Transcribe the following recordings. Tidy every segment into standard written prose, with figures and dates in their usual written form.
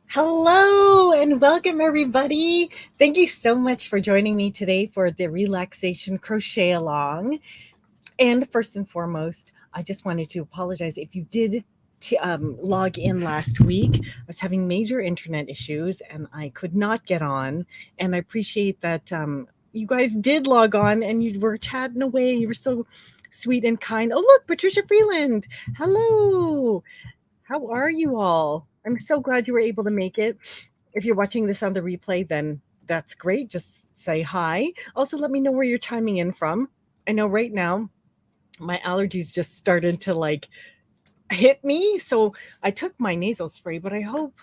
Hello and welcome everybody. Thank you so much for joining me today for the Relaxation Crochet-Along. And first and foremost, I just wanted to apologize if you did log in last week. I was having major internet issues and I could not get on. And I appreciate that you guys did log on and you were chatting away. You were so sweet and kind. Oh, look, Patricia Freeland. Hello. How are you all? I'm so glad you were able to make it. If you're watching this on the replay, then that's great. Just say hi. Also, let me know where you're chiming in from. I know right now my allergies just started to hit me. So I took my nasal spray, but I hope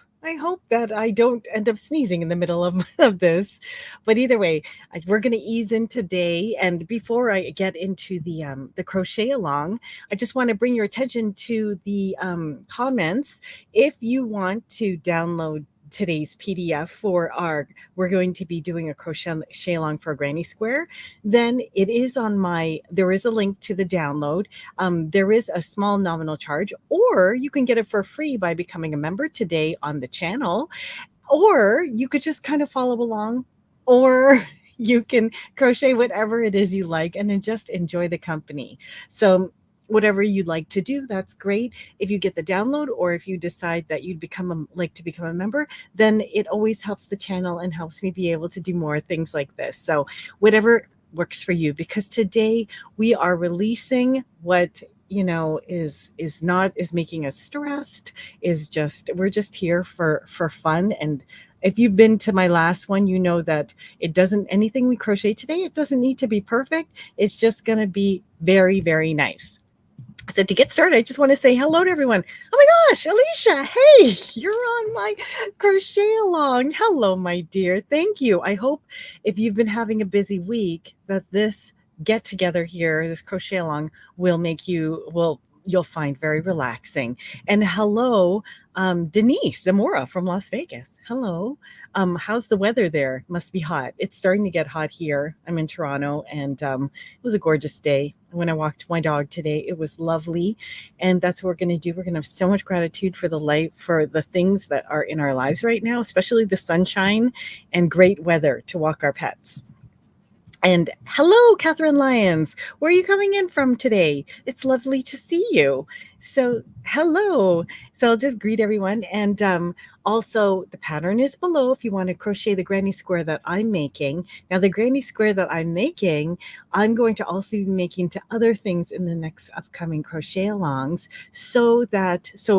that I don't end up sneezing in the middle of this. But either way, we're going to ease in today. And before I get into the crochet along, I just want to bring your attention to the comments. If you want to download today's PDF we're going to be doing a crochet along for a granny square, then there is a link to the download. There is a small nominal charge, or you can get it for free by becoming a member today on the channel, or you could just kind of follow along, or you can crochet whatever it is you like and then just enjoy the company. So whatever you'd like to do, that's great. If you get the download, or if you decide that you'd like to become a member, then it always helps the channel and helps me be able to do more things like this. So whatever works for you, because today we are releasing what is making us stressed. We're just here for fun. And if you've been to my last one, you know that anything we crochet today, it doesn't need to be perfect. It's just going to be very, very nice. So to get started, I just want to say hello to everyone. Oh my gosh, Alicia, hey, you're on my crochet along. Hello, my dear. Thank you. I hope if you've been having a busy week that this get together here, this crochet along, you'll find very relaxing. And hello, Denise Zamora from Las Vegas. Hello. How's the weather there? Must be hot. It's starting to get hot here. I'm in Toronto, and it was a gorgeous day. When I walked my dog today, it was lovely. And that's what we're going to do. We're going to have so much gratitude for the things that are in our lives right now, especially the sunshine and great weather to walk our pets. And hello, Catherine Lyons. Where are you coming in from today? It's lovely to see you. So hello. So I'll just greet everyone. And also the pattern is below if you want to crochet the granny square that I'm making. Now the granny square that I'm making, I'm going to also be making to other things in the next upcoming crochet alongs. So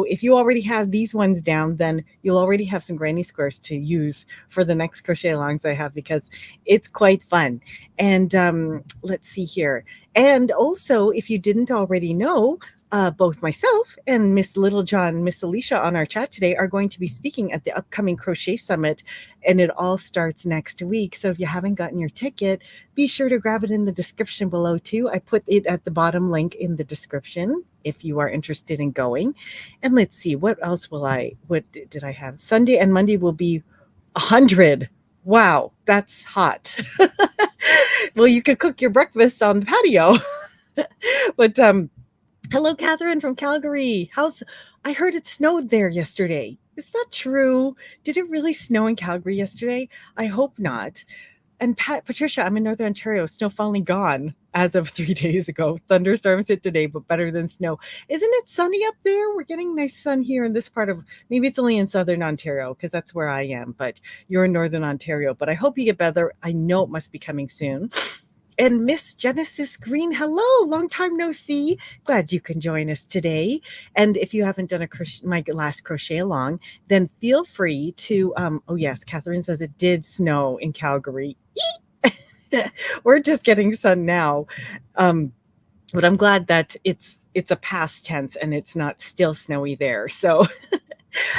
if you already have these ones down, then you'll already have some granny squares to use for the next crochet alongs I have, because it's quite fun. And let's see here. And also, if you didn't already know, both myself and Miss Littlejohn, Miss Alicia on our chat today are going to be speaking at the upcoming Crochet Summit, and it all starts next week. So if you haven't gotten your ticket, be sure to grab it in the description below too. I put it at the bottom link in the description if you are interested in going. And let's see, what did I have? Sunday and Monday will be 100. Wow, that's hot. Well, you could cook your breakfast on the patio. But hello, Catherine from Calgary. I heard it snowed there yesterday. Is that true? Did it really snow in Calgary yesterday? I hope not. And Patricia, I'm in Northern Ontario. Snow finally gone. as of 3 days ago. Thunderstorms hit today, but better than snow. Isn't it sunny up there? We're getting nice sun here in this part of, maybe it's only in southern Ontario because that's where I am, but you're in northern Ontario. But I hope you get better. I know it must be coming soon. And Miss Genesis Green, hello, long time no see. Glad you can join us today. And if you haven't done my last crochet along, then feel free to. Oh yes, Catherine says it did snow in Calgary. We're just getting sun now, but I'm glad that it's a past tense and it's not still snowy there. So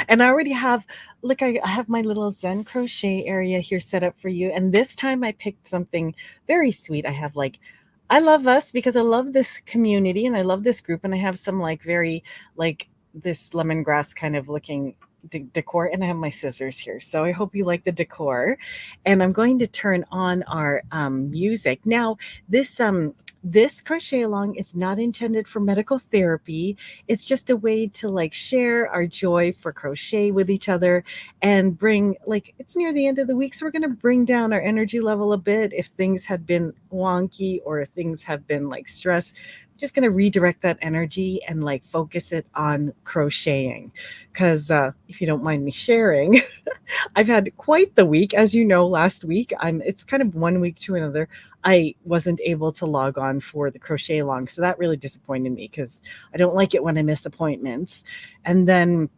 and I already have, look, I have my little Zen crochet area here set up for you. And this time I picked something very sweet. I have like, I love us because I love this community and I love this group. And I have some like very like this lemongrass kind of looking decor, and I have my scissors here. So I hope you like the decor. And I'm going to turn on our music. Now, this crochet along is not intended for medical therapy. It's just a way to like share our joy for crochet with each other and bring, like, it's near the end of the week, so we're going to bring down our energy level a bit if things had been wonky or if things have been like stress. I'm just going to redirect that energy and like focus it on crocheting, because if you don't mind me sharing, I've had quite the week. As you know, last week, it's kind of one week to another. I wasn't able to log on for the crochet along. So that really disappointed me because I don't like it when I miss appointments. And then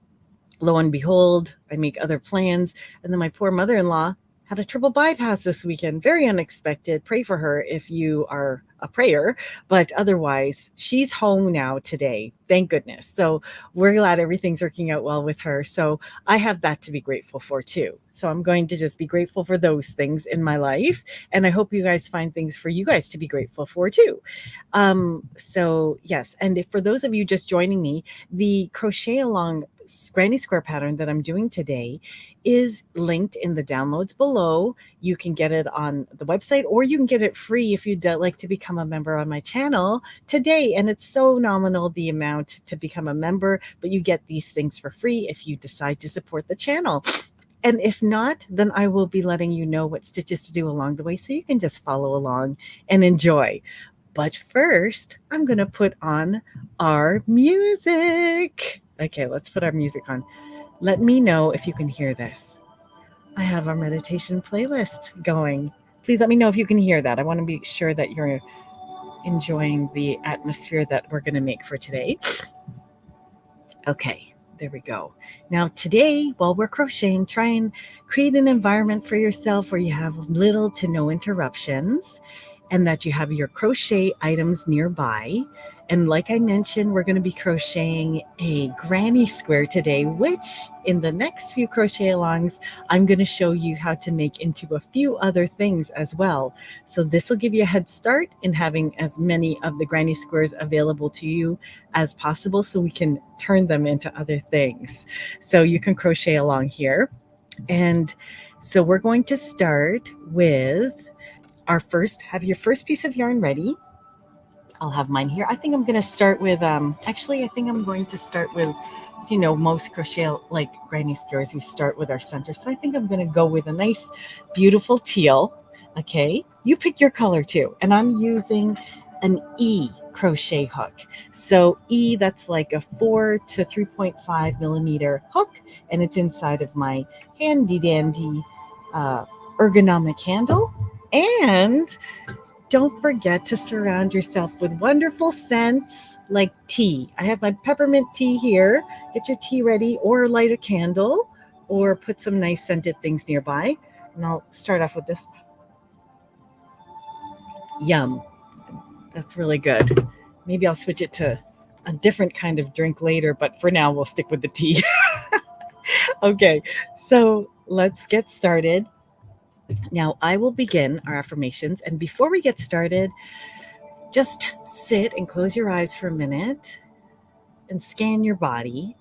lo and behold, I make other plans. And then my poor mother-in-law had a triple bypass this weekend. Very unexpected. Pray for her if you are a prayer. But otherwise, she's home now today. Thank goodness. So we're glad everything's working out well with her. So I have that to be grateful for too. So I'm going to just be grateful for those things in my life. And I hope you guys find things for you guys to be grateful for too. So yes. And if, for those of you just joining me, the crochet along granny square pattern that I'm doing today is linked in the downloads below. You can get it on the website, or you can get it free if you'd like to become a member on my channel today. And it's so nominal, the amount to become a member, but you get these things for free if you decide to support the channel. And if not, then I will be letting you know what stitches to do along the way, so you can just follow along and enjoy. But first, I'm going to put on our music. Okay, let's put our music on. Let me know if you can hear this. I have our meditation playlist going. Please let me know if you can hear that. I want to be sure that you're enjoying the atmosphere that we're going to make for today. Okay, there we go. Now today, while we're crocheting, try and create an environment for yourself where you have little to no interruptions and that you have your crochet items nearby. And like I mentioned, we're going to be crocheting a granny square today, which in the next few crochet alongs, I'm going to show you how to make into a few other things as well. So this will give you a head start in having as many of the granny squares available to you as possible, so we can turn them into other things. So you can crochet along here. And so we're going to start with have your first piece of yarn ready. I'll have mine here. I think I'm going to start with, actually, I think I'm going to start with, most crochet, like granny squares, we start with our center. So I think I'm going to go with a nice, beautiful teal. Okay. You pick your color too. And I'm using an E crochet hook. So E, that's like a 4 to 3.5 millimeter hook. And it's inside of my handy dandy ergonomic handle. And don't forget to surround yourself with wonderful scents like tea. I have my peppermint tea here. Get your tea ready, or light a candle, or put some nice scented things nearby. And I'll start off with this. Yum. That's really good. Maybe I'll switch it to a different kind of drink later, but for now we'll stick with the tea. Okay, so let's get started. Now, I will begin our affirmations. And before we get started, just sit and close your eyes for a minute and scan your body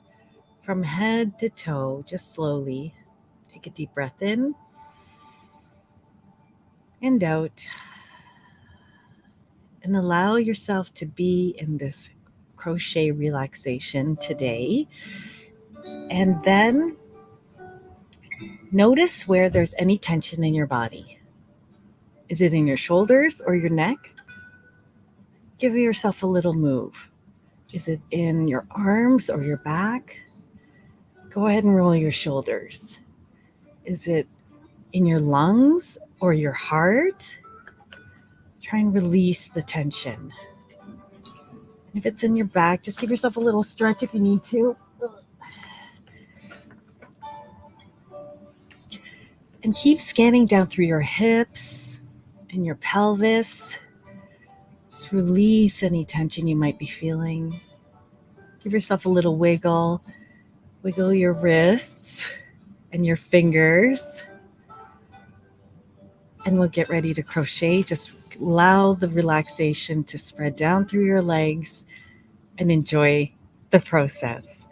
from head to toe, just slowly. Take a deep breath in and out. And allow yourself to be in this crochet relaxation today. And then notice where there's any tension in your body. Is it in your shoulders or your neck? Give yourself a little move. Is it in your arms or your back? Go ahead and roll your shoulders. Is it in your lungs or your heart? Try and release the tension. And if it's in your back, just give yourself a little stretch if you need to. And keep scanning down through your hips and your pelvis. Just release any tension you might be feeling. Give yourself a little wiggle. Wiggle your wrists and your fingers. And we'll get ready to crochet. Just allow the relaxation to spread down through your legs and enjoy the process.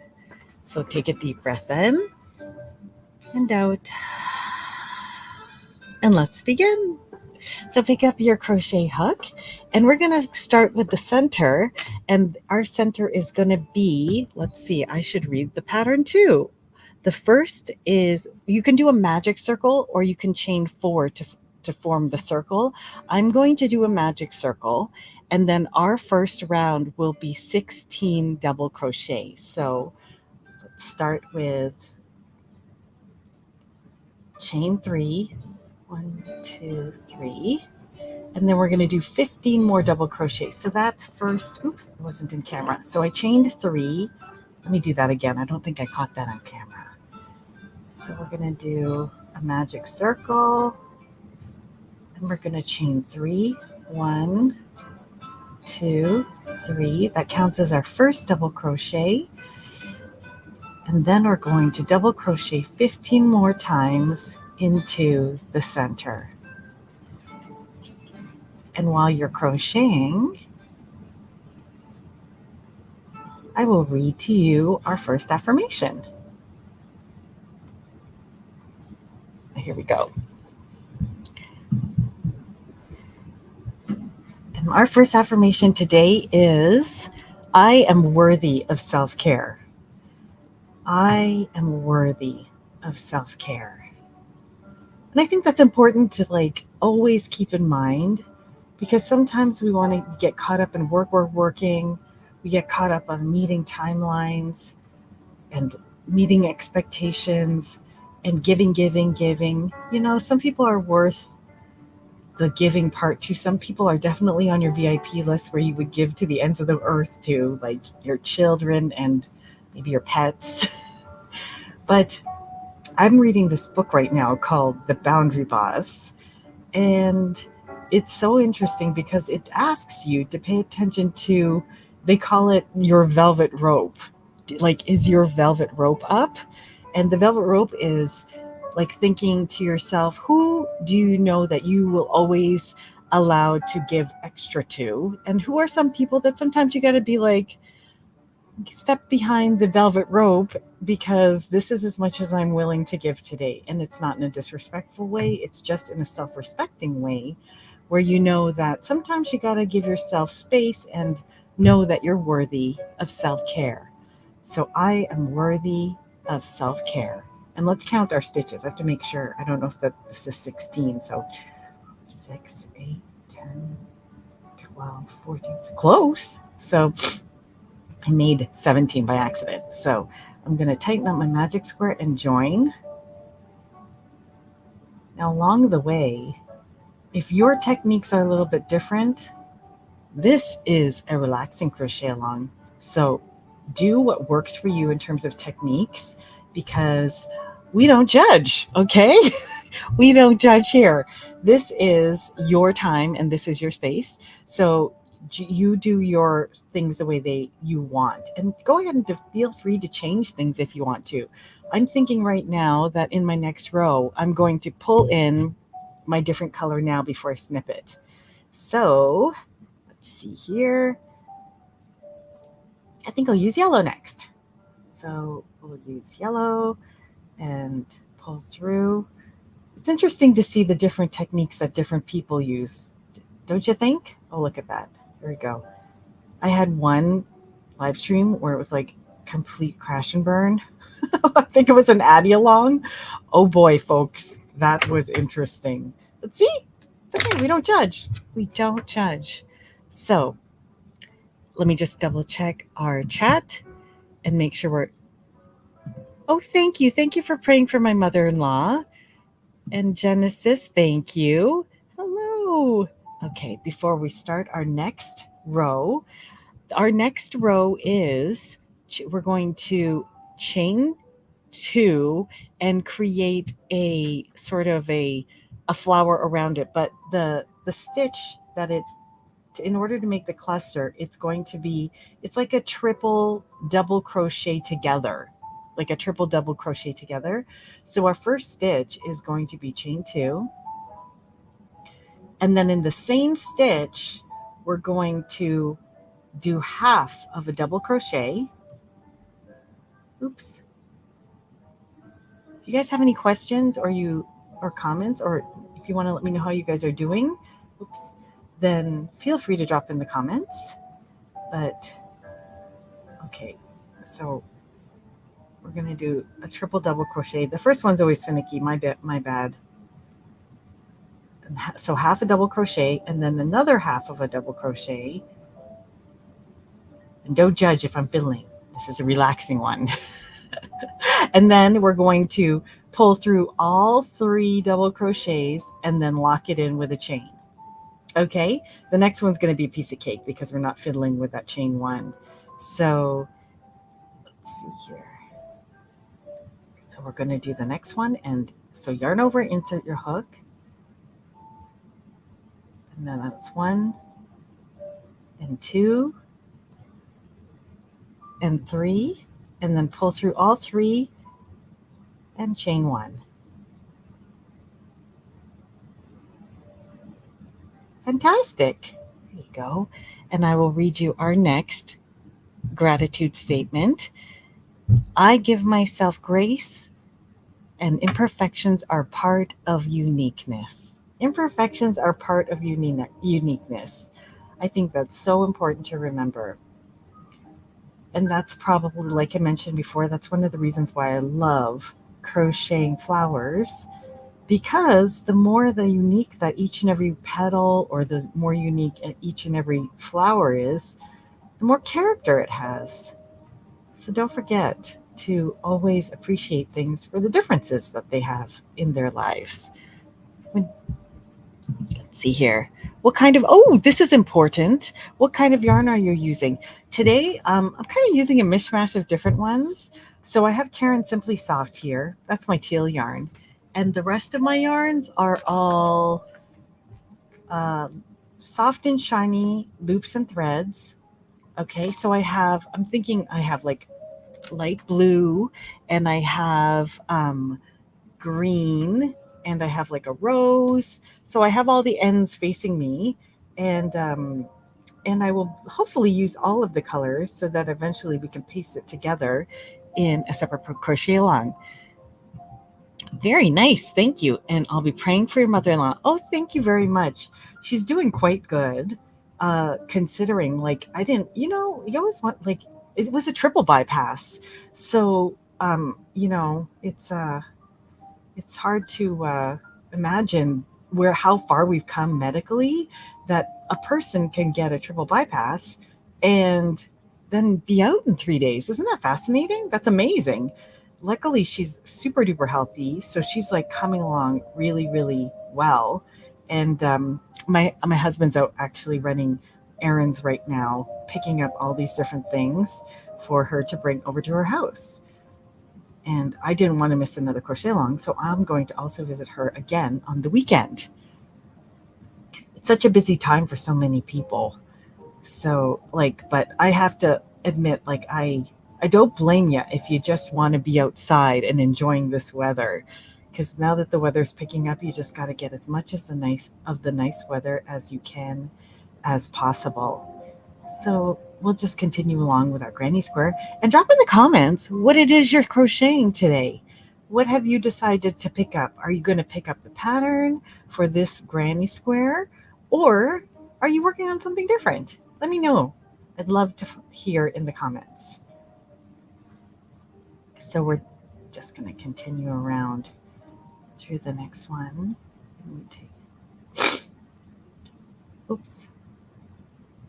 So take a deep breath in and out. And let's begin. So pick up your crochet hook, and we're going to start with the center. And our center is going to be, let's see, I should read the pattern too. The first is, you can do a magic circle or you can chain 4 to form the circle. I'm going to do a magic circle, and then our first round will be 16 double crochet. So let's start with chain 3, 1, 2, 3, and then we're going to do 15 more double crochets. So that first, oops, it wasn't in camera. So I chained 3. Let me do that again. I don't think I caught that on camera. So we're going to do a magic circle, and we're going to chain 3, 1, 2, 3. That counts as our first double crochet. And then we're going to double crochet 15 more times into the center. And while you're crocheting, I will read to you our first affirmation. Here we go. And our first affirmation today is, I am worthy of self-care. I am worthy of self-care. And I think that's important to always keep in mind, because sometimes we want to get caught up in working. We get caught up on meeting timelines and meeting expectations and giving. You know, some people are worth the giving part too. Some people are definitely on your VIP list where you would give to the ends of the earth to, like your children and maybe your pets. But I'm reading this book right now called The Boundary Boss. And it's so interesting because it asks you to pay attention to, they call it your velvet rope. Like, is your velvet rope up? And the velvet rope is like thinking to yourself, who do you know that you will always allow to give extra to? And who are some people that sometimes you got to be like, step behind the velvet rope, because this is as much as I'm willing to give today. And it's not in a disrespectful way. It's just in a self-respecting way, where you know that sometimes you got to give yourself space and know that you're worthy of self-care. So I am worthy of self-care. And let's count our stitches. I have to make sure. I don't know if this is 16. So 6, 8, 10, 12, 14. It's close. So I made 17 by accident. So I'm going to tighten up my magic square and join. Now along the way, if your techniques are a little bit different, this is a relaxing crochet along. So do what works for you in terms of techniques, because we don't judge, okay? We don't judge here. This is your time and this is your space. So you do your things the way you want, and go ahead and feel free to change things if you want to. I'm thinking right now that in my next row, I'm going to pull in my different color now before I snip it. So let's see here. I think I'll use yellow next. So we'll use yellow and pull through. It's interesting to see the different techniques that different people use. Don't you think? Oh, look at that. There we go. I had one live stream where it was like complete crash and burn. I think it was an Addie along. Oh boy, folks, that was interesting. But see, it's okay. We don't judge. We don't judge. So let me just double check our chat and make sure we're. Oh, thank you. Thank you for praying for my mother-in-law. And Genesis, thank you. Hello. Okay, before we start our next row is we're going to chain 2 and create a sort of a flower around it. But the stitch that it in order to make the cluster, it's like a triple double crochet together, like a triple double crochet together. So our first stitch is going to be chain 2, and then in the same stitch we're going to do half of a double crochet. Oops. If you guys have any questions or comments, or if you want to let me know how you guys are doing, oops, then feel free to drop in the comments. But okay, so we're going to do a triple double crochet. The first one's always finicky, my bad. So half a double crochet and then another half of a double crochet. And don't judge if I'm fiddling. This is a relaxing one. And then we're going to pull through all 3 double crochets and then lock it in with a chain. Okay, the next one's going to be a piece of cake because we're not fiddling with that chain 1. So let's see here. So we're going to do the next one, and so yarn over, insert your hook, and then that's 1 and 2 and 3, and then pull through all 3 and chain 1. Fantastic. There you go. And I will read you our next gratitude statement. I give myself grace, and imperfections are part of uniqueness. Imperfections are part of uniqueness. I think that's so important to remember. And that's probably, like I mentioned before, that's one of the reasons why I love crocheting flowers, because the more the unique that each and every petal, or the more unique each and every flower is, the more character it has. So don't forget to always appreciate things for the differences that they have in their lives. Let's see here. What kind of, this is important. What kind of yarn are you using? Today, I'm kind of using a mishmash of different ones. So I have Karen Simply Soft here. That's my teal yarn. And the rest of my yarns are all soft and shiny loops and threads. Okay, so I'm thinking I have like light blue, and I have green, and I have like a rose. So I have all the ends facing me, and I will hopefully use all of the colors so that eventually we can paste it together in a separate crochet-along. Very nice, thank you. And I'll be praying for your mother-in-law. Oh, thank you very much. She's doing quite good, considering, like, I didn't, you always want, like, it was a triple bypass. So, it's hard to imagine how far we've come medically, that a person can get a triple bypass and then be out in 3 days. Isn't that fascinating? That's amazing. Luckily, she's super duper healthy, so she's like coming along really, really well. And my husband's out actually running errands right now, picking up all these different things for her to bring over to her house. And I didn't want to miss another crochet-along, so I'm going to also visit her again on the weekend. It's such a busy time for so many people. So, but I have to admit, I don't blame you if you just want to be outside and enjoying this weather, because now that the weather's picking up, you just got to get as much of the nice weather as you can as possible. So we'll just continue along with our granny square, and drop in the comments what it is you're crocheting today. What have you decided to pick up? Are you going to pick up the pattern for this granny square, or are you working on something different? Let me know. I'd love to hear in the comments. So we're just going to continue around through the next one. Oops.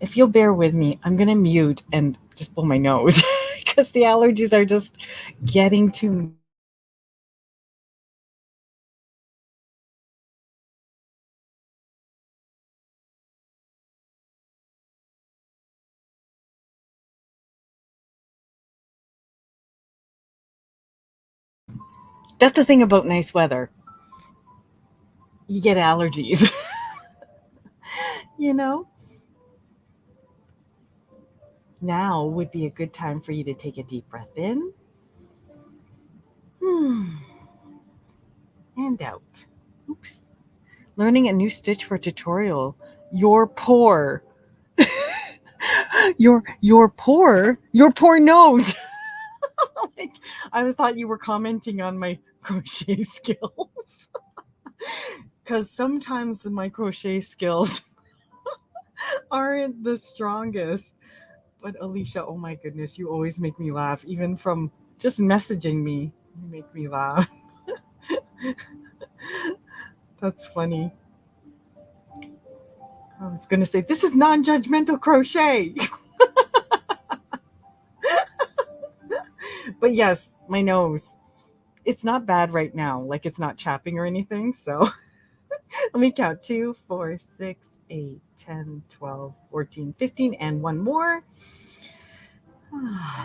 If you'll bear with me, I'm going to mute and just blow my nose because the allergies are just getting to me. That's the thing about nice weather. You get allergies, you know? Now would be a good time for you to take a deep breath in and out. Oops. Learning a new stitch for a tutorial. You're poor. Your poor nose. Like, I thought you were commenting on my crochet skills. Because sometimes my crochet skills aren't the strongest. But Alicia, oh my goodness, you always make me laugh, even from just messaging me. You make me laugh. That's funny. I was going to say, this is non judgmental crochet. But yes, my nose. It's not bad right now. Like it's not chapping or anything. So let me count 2, 4, 6, 8, 10, 12, 14, 15, and one more.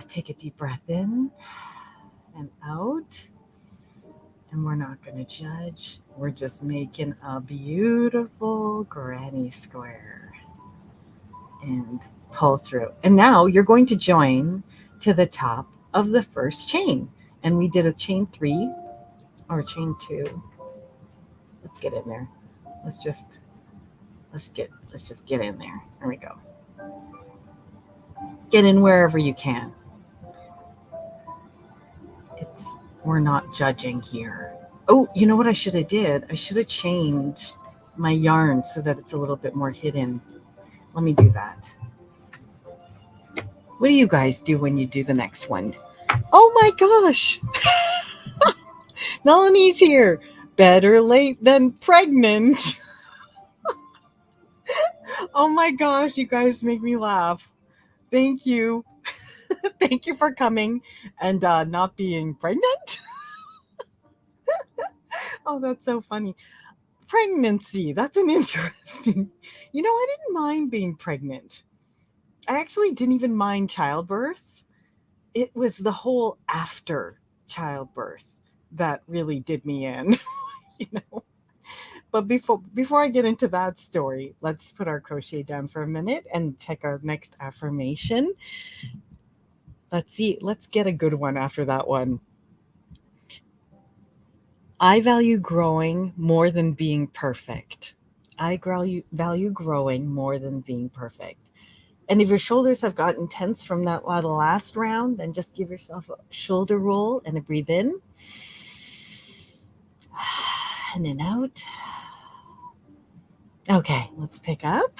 Take a deep breath in and out. And we're not going to judge. We're just making a beautiful granny square. And pull through. And now you're going to join to the top of the first chain. And we did a chain 3 or chain 2. Let's get in there. Let's just get in there. There we go. Get in wherever you can. We're not judging here. Oh, you know what I should have did? I should have changed my yarn so that it's a little bit more hidden. Let me do that. What do you guys do when you do the next one? Oh my gosh. Melanie's here. Better late than pregnant. Oh my gosh, you guys make me laugh. Thank you. Thank you for coming and not being pregnant. Oh, that's so funny. Pregnancy, that's an interesting. I didn't mind being pregnant. I actually didn't even mind childbirth. It was the whole after childbirth that really did me in, you know. But before I get into that story, let's put our crochet down for a minute and check our next affirmation. Let's see. Let's get a good one after that one. I value growing more than being perfect. I value growing more than being perfect. And if your shoulders have gotten tense from that last round, then just give yourself a shoulder roll and a breathe in. And then out. Okay, let's pick up.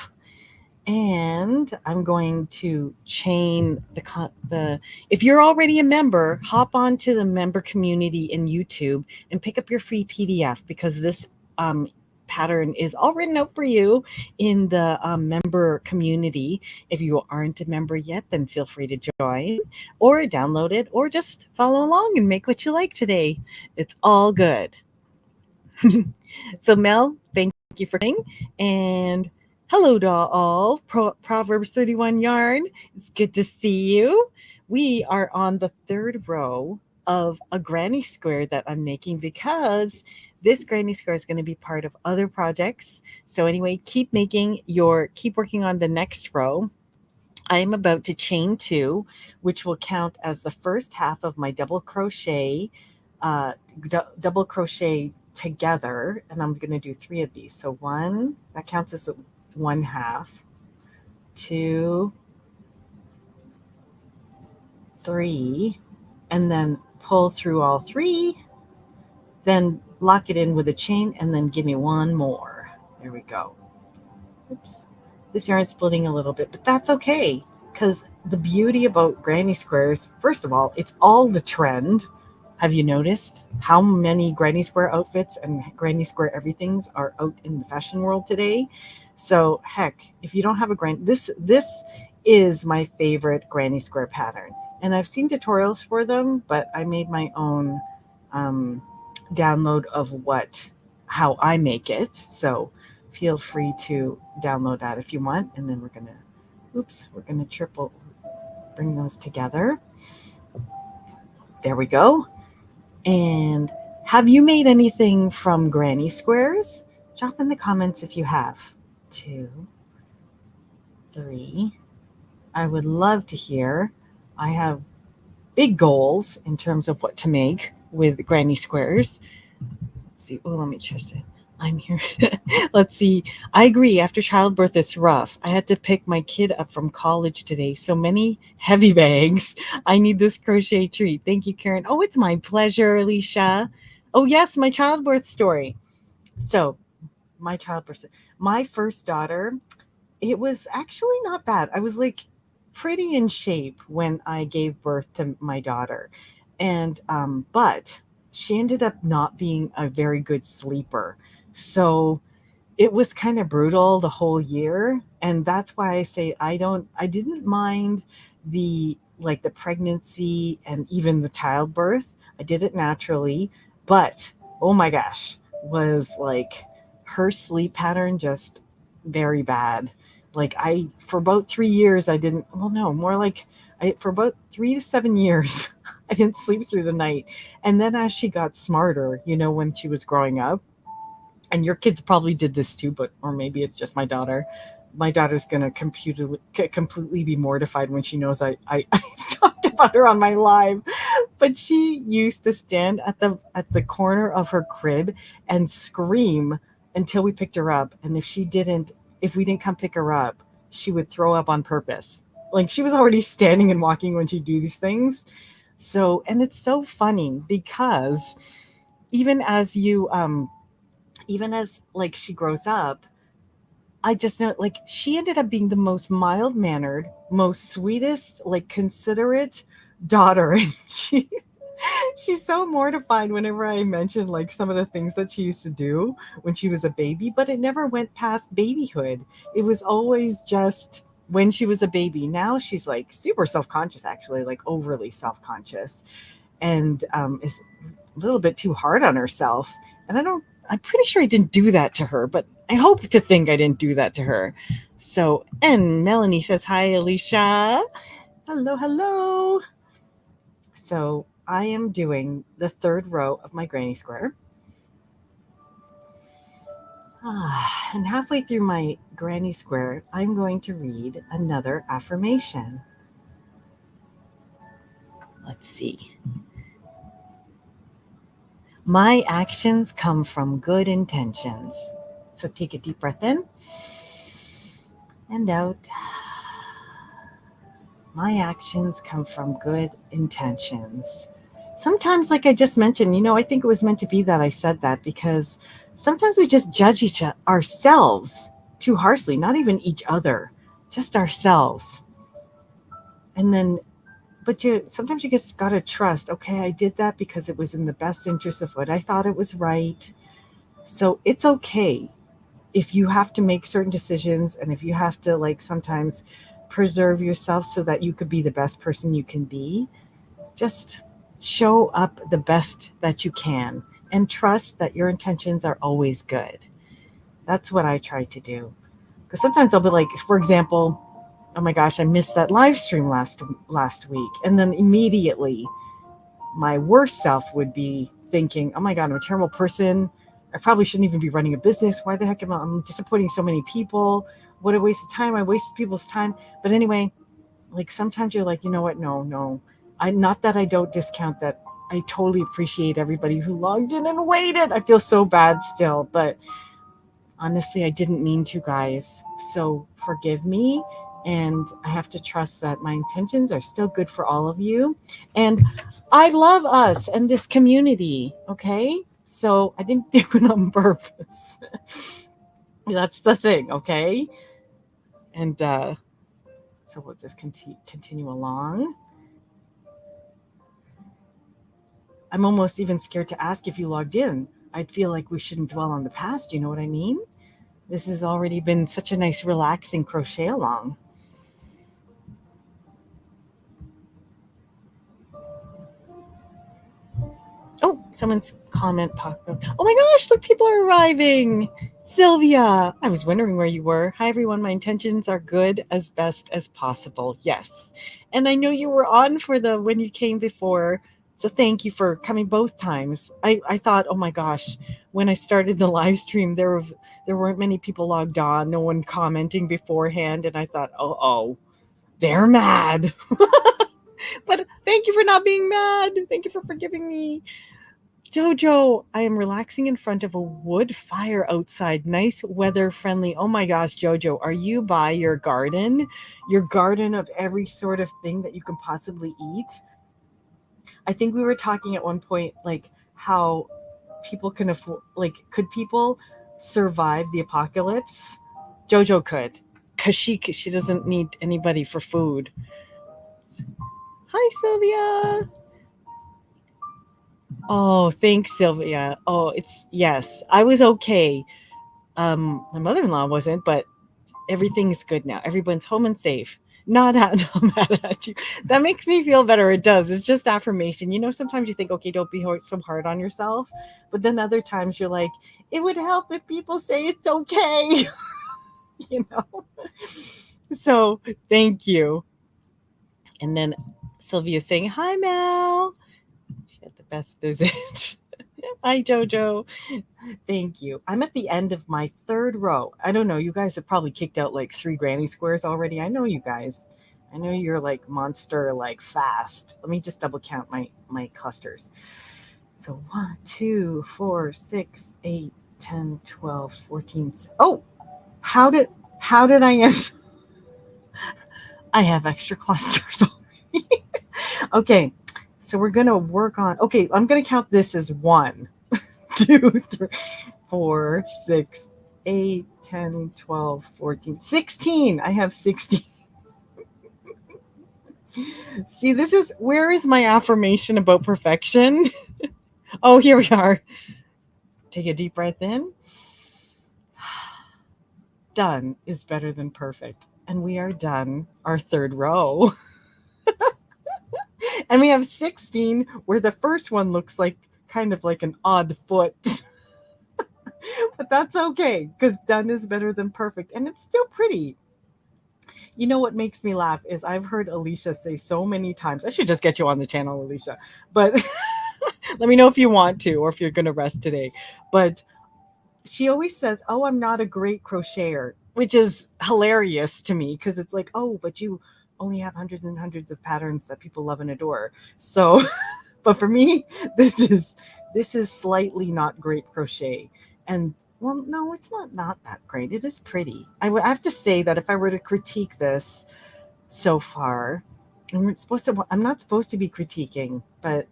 And I'm going to chain the if you're already a member, hop onto the member community in YouTube and pick up your free PDF because this pattern is all written out for you in the member community. If you aren't a member yet, then feel free to join or download it or just follow along and make what you like today. It's all good. So Mel, thank you for coming, and hello to all. Proverbs 31 yarn. It's good to see you. We are on the third row of a granny square that I'm making because this granny square is going to be part of other projects. So anyway, keep working on the next row. I am about to chain 2, which will count as the first half of my double crochet together, and I'm going to do 3 of these. So 1, that counts as 1 half, 2, 3, and then pull through all 3, then lock it in with a chain, and then give me 1 more. There we go. Oops. This yarn's splitting a little bit, but that's okay, because the beauty about granny squares, first of all, it's all the trend. Have you noticed how many granny square outfits and granny square everythings are out in the fashion world today? So heck, if you don't have a granny, this is my favorite granny square pattern. And I've seen tutorials for them, but I made my own um, download of how I make it. So feel free to download that if you want. And then we're gonna triple bring those together. There we go. And have you made anything from granny squares? Drop in the comments if you have. 2, 3. I would love to hear. I have big goals in terms of what to make with granny squares. Let's see. Oh, let me trust it. I'm here. Let's see. I agree. After childbirth, it's rough. I had to pick my kid up from college today. So many heavy bags. I need this crochet treat. Thank you, Karen. Oh, it's my pleasure, Alicia. Oh, yes, my childbirth story. So, my childbirth. My first daughter, it was actually not bad. I was like pretty in shape when I gave birth to my daughter. And but she ended up not being a very good sleeper. So it was kind of brutal the whole year, and that's why I say I didn't mind the pregnancy and even the childbirth. I did it naturally, but oh my gosh, was like her sleep pattern just very bad. Like I for about 3 years I didn't well no, more like I for about 3 to 7 years I didn't sleep through the night. And then as she got smarter, when she was growing up, and your kids probably did this too, but or maybe it's just my daughter. My daughter's gonna completely be mortified when she knows I talked about her on my live. But she used to stand at the corner of her crib and scream until we picked her up. And if we didn't come pick her up, she would throw up on purpose. Like she was already standing and walking when she'd do these things. So, and it's so funny because even as you even as like she grows up, I just know like she ended up being the most mild mannered, most sweetest, like considerate daughter. And she's so mortified whenever I mention like some of the things that she used to do when she was a baby, but it never went past babyhood. It was always just when she was a baby. Now she's like super self-conscious, actually, like overly self-conscious, and is a little bit too hard on herself. And I'm pretty sure I didn't do that to her, but I hope to think I didn't do that to her. So, and Melanie says, hi, Alicia. Hello, hello. So I am doing the third row of my granny square. And halfway through my granny square, I'm going to read another affirmation. Let's see. My actions come from good intentions. So take a deep breath in and out. My actions come from good intentions. Sometimes, like I just mentioned, I think it was meant to be that I said that because sometimes we just judge ourselves too harshly, not even each other, just ourselves. And then, but sometimes you just got to trust, okay, I did that because it was in the best interest of what I thought it was right. So it's okay if you have to make certain decisions and if you have to like sometimes preserve yourself so that you could be the best person you can be. Just show up the best that you can and trust that your intentions are always good. That's what I try to do. Because sometimes I'll be like, for example, oh my gosh, I missed that live stream last week. And then immediately my worst self would be thinking, oh my God, I'm a terrible person. I probably shouldn't even be running a business. Why the heck am I'm disappointing so many people? What a waste of time. I wasted people's time. But anyway, like sometimes you're like, you know what? No. Not that I don't discount that. I totally appreciate everybody who logged in and waited. I feel so bad still, but honestly, I didn't mean to, guys. So forgive me. And I have to trust that my intentions are still good for all of you. And I love us and this community. Okay. So I didn't do it on purpose. That's the thing. Okay. And so we'll just continue along. I'm almost even scared to ask if you logged in. I'd feel like we shouldn't dwell on the past. You know what I mean? This has already been such a nice, relaxing crochet along. Oh, someone's comment popped up. Oh my gosh, look, people are arriving. Sylvia, I was wondering where you were. Hi, everyone. My intentions are good as best as possible. Yes. And I know you were on for the when you came before. So thank you for coming both times. I thought, oh my gosh, when I started the live stream, there weren't many people logged on, no one commenting beforehand. And I thought, oh, they're mad. But thank you for not being mad. Thank you for forgiving me. Jojo, I am relaxing in front of a wood fire outside. Nice weather friendly. Oh my gosh, Jojo, are you by your garden? Your garden of every sort of thing that you can possibly eat? I think we were talking at one point, like how people can afford, like, could people survive the apocalypse? Jojo could, because she doesn't need anybody for food. Hi, Sylvia. Oh, thanks, Sylvia. Oh, yes, I was okay. My mother-in-law wasn't, but everything's good now. Everyone's home and safe. Not mad at you. That makes me feel better. It does. It's just affirmation. Sometimes you think, okay, don't be so hard on yourself. But then other times you're like, it would help if people say it's okay. So thank you. And then Sylvia's saying, hi, Mel. She had the best visit. Hi, Jojo. Thank you. I'm at the end of my third row. I don't know. You guys have probably kicked out like 3 granny squares already. I know you guys. I know you're like monster, like fast. Let me just double count my clusters. So 1, 2, 4, 6, 8, 10, 12, 14. Oh, how did I end? I have extra clusters. Okay. So we're going to work on, okay, I'm going to count this as 1, 2, 3, 4, 6, 8, 10, 12, 14, 16. I have 16. See, where is my affirmation about perfection? Oh, here we are. Take a deep breath in. Done is better than perfect. And we are done our third row. And we have 16 where the first one looks like kind of like an odd foot. But that's okay, because done is better than perfect. And it's still pretty. You know what makes me laugh is I've heard Alicia say so many times, I should just get you on the channel, Alicia, but let me know if you want to, or if you're going to rest today. But she always says, oh, I'm not a great crocheter, which is hilarious to me, because it's like, oh, but you only have hundreds and hundreds of patterns that people love and adore. So, but for me, this is slightly not great crochet. And well, no, it's not that great. It is pretty. I have to say that if I were to critique this so far, I'm not supposed to be critiquing, but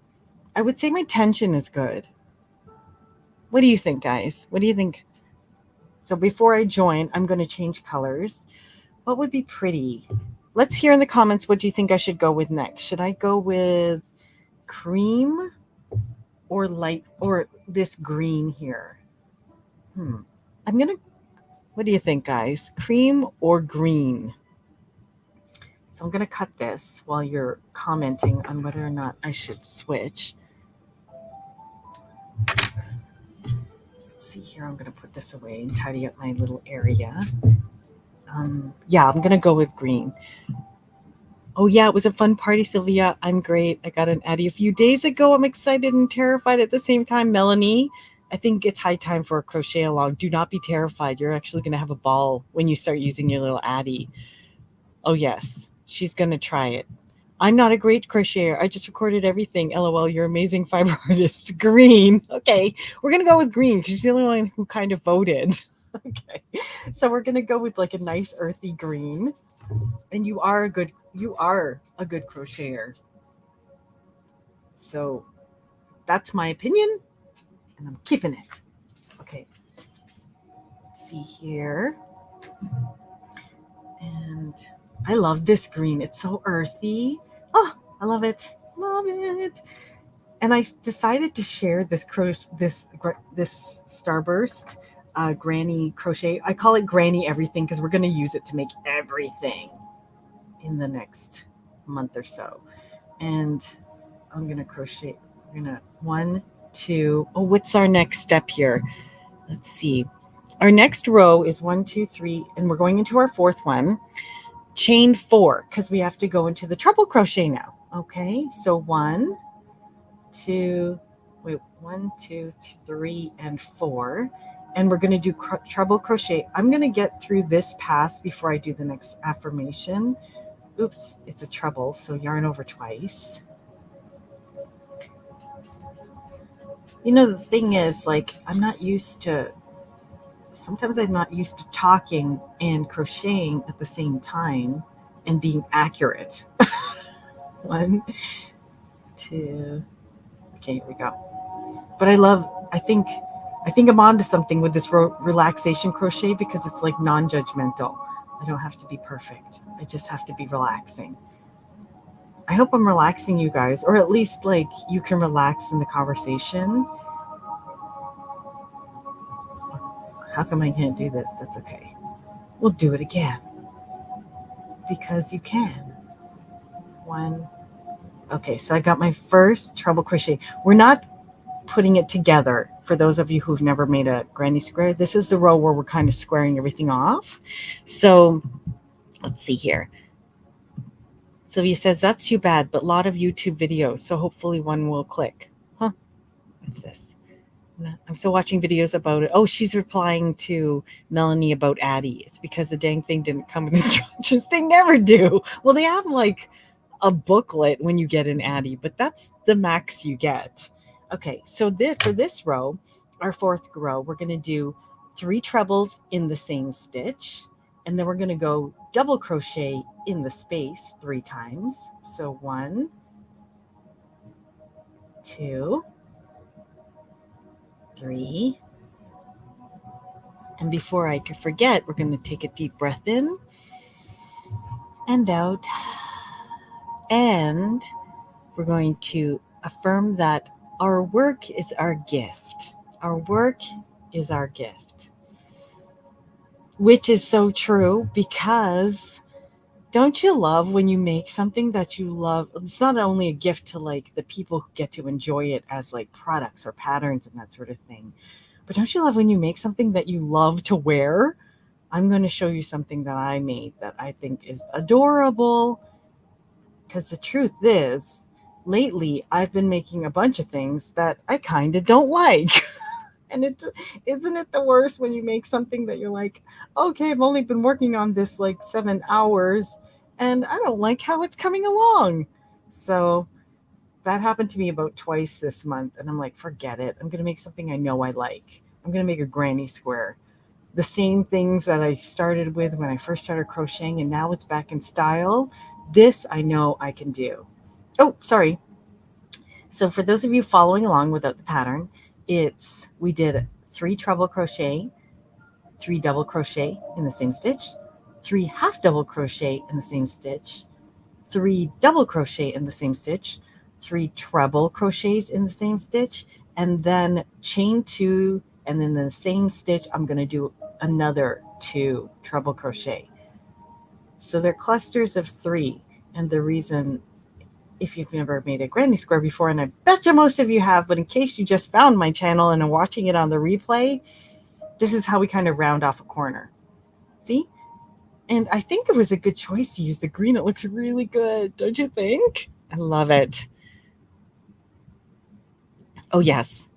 I would say my tension is good. What do you think, guys? What do you think? So before I join, I'm going to change colors. What would be pretty? Let's hear in the comments, what do you think I should go with next? Should I go with cream or light, or this green here? What do you think, guys? Cream or green? So I'm going to cut this while you're commenting on whether or not I should switch. Let's see here. I'm going to put this away and tidy up my little area. Yeah, I'm going to go with green. Oh, yeah, it was a fun party, Sylvia. I'm great. I got an Addy a few days ago. I'm excited and terrified at the same time. Melanie, I think it's high time for a crochet along. Do not be terrified. You're actually going to have a ball when you start using your little Addy. Oh, yes. She's going to try it. I'm not a great crocheter. I just recorded everything. LOL, you're amazing fiber artist. Green. Okay. We're going to go with green because she's the only one who kind of voted. Okay. So we're going to go with like a nice earthy green. And you are a good crocheter. So that's my opinion. And I'm keeping it. Okay. Let's see here. And I love this green. It's so earthy. Oh, I love it. Love it. And I decided to share this starburst granny crochet. I call it granny everything because we're going to use it to make everything in the next month or so. And I'm going to crochet. We're going to 1, 2. Oh, what's our next step here? Let's see. Our next row is 1, 2, 3, and we're going into our fourth one. Chain 4 because we have to go into the treble crochet now. Okay, so 1, 2, 1, 2, 3, and 4, and we're going to do treble crochet. I'm going to get through this pass before I do the next affirmation. Oops, it's a treble, so yarn over twice. You know, the thing is, like, sometimes I'm not used to talking and crocheting at the same time and being accurate. 1, 2, okay, here we go. But I think I'm onto something with this relaxation crochet because it's like non-judgmental. I don't have to be perfect. I just have to be relaxing. I hope I'm relaxing you guys, or at least like you can relax in the conversation. How come I can't do this? That's okay. We'll do it again. Because you can. 1. Okay, so I got my first treble crochet. We're not putting it together. For those of you who've never made a granny square, this is the row where we're kind of squaring everything off. So let's see here. Sylvia says, that's too bad, but a lot of YouTube videos, so hopefully one will click. Huh? What's this? I'm still watching videos about it. Oh, she's replying to Melanie about Addie. It's because the dang thing didn't come with instructions. They never do. Well, they have like a booklet when you get an Addie, but that's the max you get. Okay, so for this row, our fourth row, we're going to do 3 trebles in the same stitch, and then we're going to go double crochet in the space 3 times. So 1, 2, 3. And before I can forget, we're going to take a deep breath in and out. And we're going to affirm that our work is our gift. Our work is our gift. Which is so true because don't you love when you make something that you love? It's not only a gift to like the people who get to enjoy it as like products or patterns and that sort of thing. But don't you love when you make something that you love to wear? I'm going to show you something that I made that I think is adorable. Because the truth is, lately I've been making a bunch of things that I kind of don't like. And isn't it the worst when you make something that you're like, okay, I've only been working on this like 7 hours and I don't like how it's coming along. So that happened to me about twice this month. And I'm like, forget it. I'm going to make something I know I like. I'm going to make a granny square. The same things that I started with when I first started crocheting and now it's back in style. This I know I can do. Oh, sorry. So for those of you following along without the pattern, we did 3 treble crochet, 3 double crochet in the same stitch, 3 half double crochet in the same stitch, 3 double crochet in the same stitch, 3 treble crochets in the same stitch, and then chain 2, and then the same stitch I'm going to do another 2 treble crochet. So they're clusters of 3, and the reason, if you've never made a granny square before, and I bet you most of you have, but in case you just found my channel and are watching it on the replay, this is how we kind of round off a corner. See? And I think it was a good choice to use the green. It looks really good, don't you think? I love it. Oh, yes.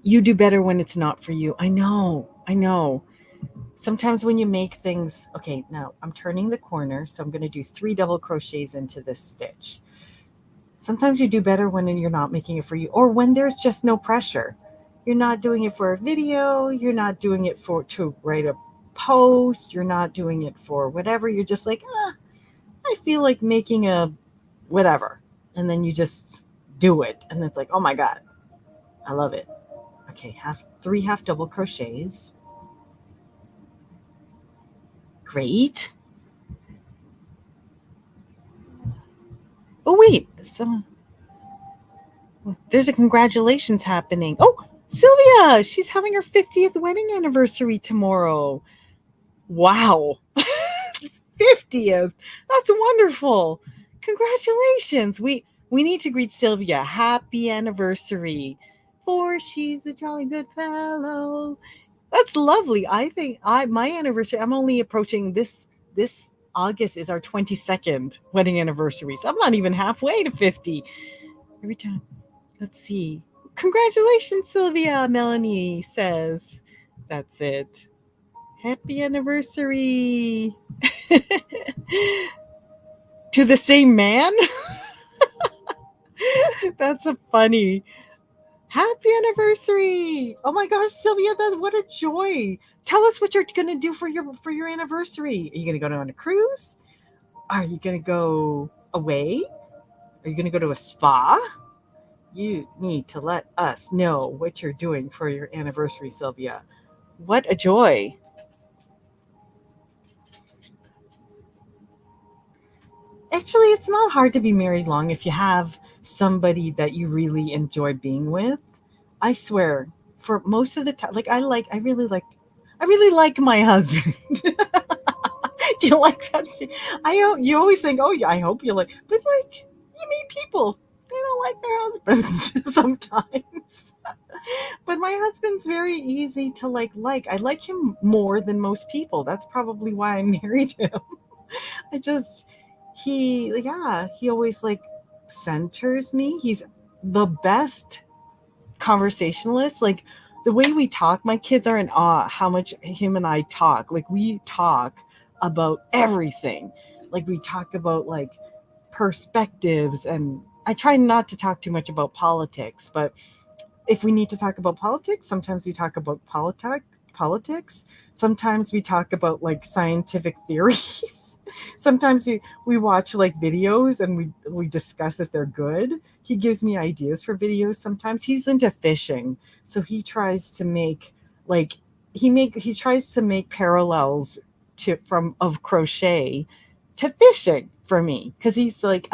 You do better when it's not for you. I know. Sometimes when you make things, okay, now I'm turning the corner, so I'm going to do 3 double crochets into this stitch. Sometimes you do better when you're not making it for you, or when there's just no pressure. You're not doing it for a video, you're not doing it to write a post, you're not doing it for whatever. You're just like, I feel like making a whatever. And then you just do it. And it's like, oh my God, I love it. Okay, 3 half double crochets. Great. Oh, wait. There's a congratulations happening. Oh, Sylvia, she's having her 50th wedding anniversary tomorrow. Wow. 50th. That's wonderful. Congratulations. We need to greet Sylvia. Happy anniversary. For she's a jolly good fellow. That's lovely. I think I my anniversary, I'm only approaching this August is our 22nd wedding anniversary. So I'm not even halfway to 50. Every time. Let's see. Congratulations, Sylvia, Melanie says. That's it. Happy anniversary. To the same man? That's a funny. Happy anniversary. Oh my gosh, Sylvia, that what a joy. Tell us what you're going to do for your anniversary. Are you going to go on a cruise? Are you going to go away? Are you going to go to a spa? You need to let us know what you're doing for your anniversary, Sylvia. What a joy. Actually, it's not hard to be married long if you have somebody that you really enjoy being with. I swear, for most of the time, I really like my husband. Do you like that? You always think, oh, yeah, I hope you like, but like, you meet people, they don't like their husbands sometimes. But my husband's very easy to like. I like him more than most people. That's probably why I married him. I just he always like centers me. He's the best conversationalist. Like the way we talk, my kids are in awe how much him and I talk. Like we talk about everything. Like we talk about like perspectives, and I try not to talk too much about politics, but if we need to talk about politics, sometimes we talk about politics. Sometimes we talk about like scientific theories. Sometimes we watch like videos and we discuss if they're good. He gives me ideas for videos. Sometimes he's into fishing, so he tries to make like he tries to make parallels to from of crochet to fishing for me, because he's like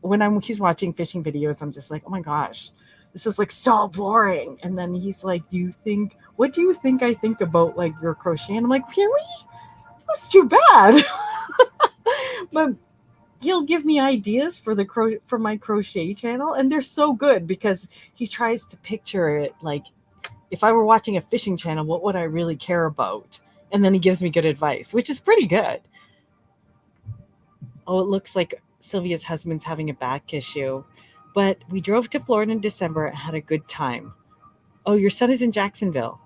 when he's watching fishing videos, I'm just like, oh my gosh, this is like so boring. And then he's like, what do you think I think about like your crochet? And I'm like, really? That's too bad. But he'll give me ideas for my crochet channel, and they're so good because he tries to picture it like, if I were watching a fishing channel, what would I really care about? And then he gives me good advice, which is pretty good. Oh, it looks like Sylvia's husband's having a back issue, but we drove to Florida in December and had a good time. Oh, your son is in Jacksonville.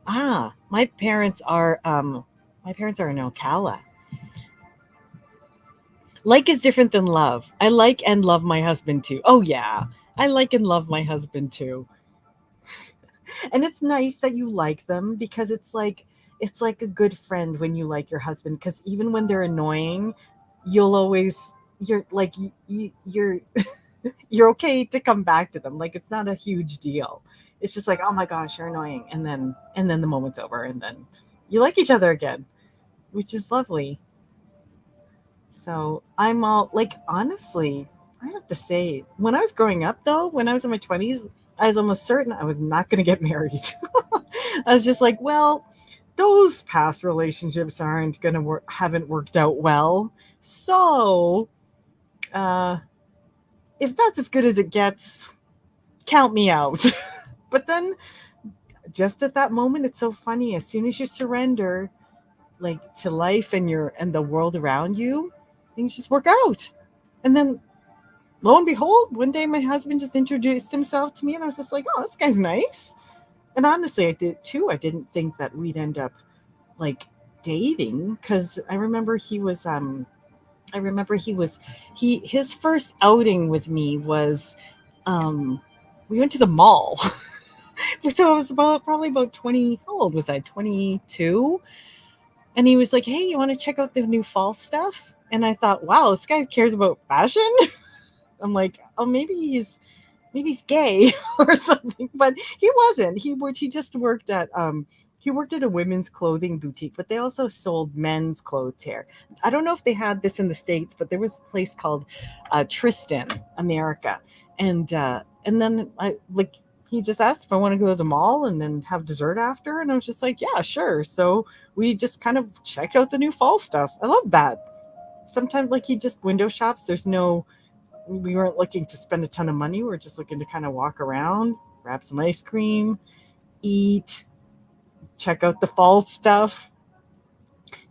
Ah, my parents are in Ocala. Like is different than love. I like and love my husband too. Oh yeah. I like and love my husband too. And it's nice that you like them, because it's like a good friend when you like your husband, because even when they're annoying, you're like you're you're okay to come back to them. Like it's not a huge deal. It's just like, oh my gosh, you're annoying, and then the moment's over, and then you like each other again, which is lovely. So I'm all like, honestly, I have to say, when I was growing up though, when I was in my 20s, I was almost certain I was not going to get married. I was just like, well, those past relationships aren't going to haven't worked out well. So, uh, if that's as good as it gets, count me out. But then just at that moment, it's so funny. As soon as you surrender like to life and the world around you, things just work out. And then lo and behold, one day my husband just introduced himself to me, and I was just like, oh, this guy's nice. And honestly, I did too. I didn't think that we'd end up like dating, because I remember his first outing with me was we went to the mall. So I was probably about 20. How old was I? 22. And he was like, hey, you want to check out the new fall stuff? And I thought, wow, this guy cares about fashion. I'm like, oh, maybe he's gay or something, but he wasn't. He just worked at a women's clothing boutique, but they also sold men's clothes here. I don't know if they had this in the States, but there was a place called Tristan America, and then I like he just asked if I want to go to the mall and then have dessert after. And I was just like, yeah, sure. So we just kind of checked out the new fall stuff. I love that. Sometimes, like, he just window shops. We weren't looking to spend a ton of money. We were just looking to kind of walk around, grab some ice cream, eat, check out the fall stuff.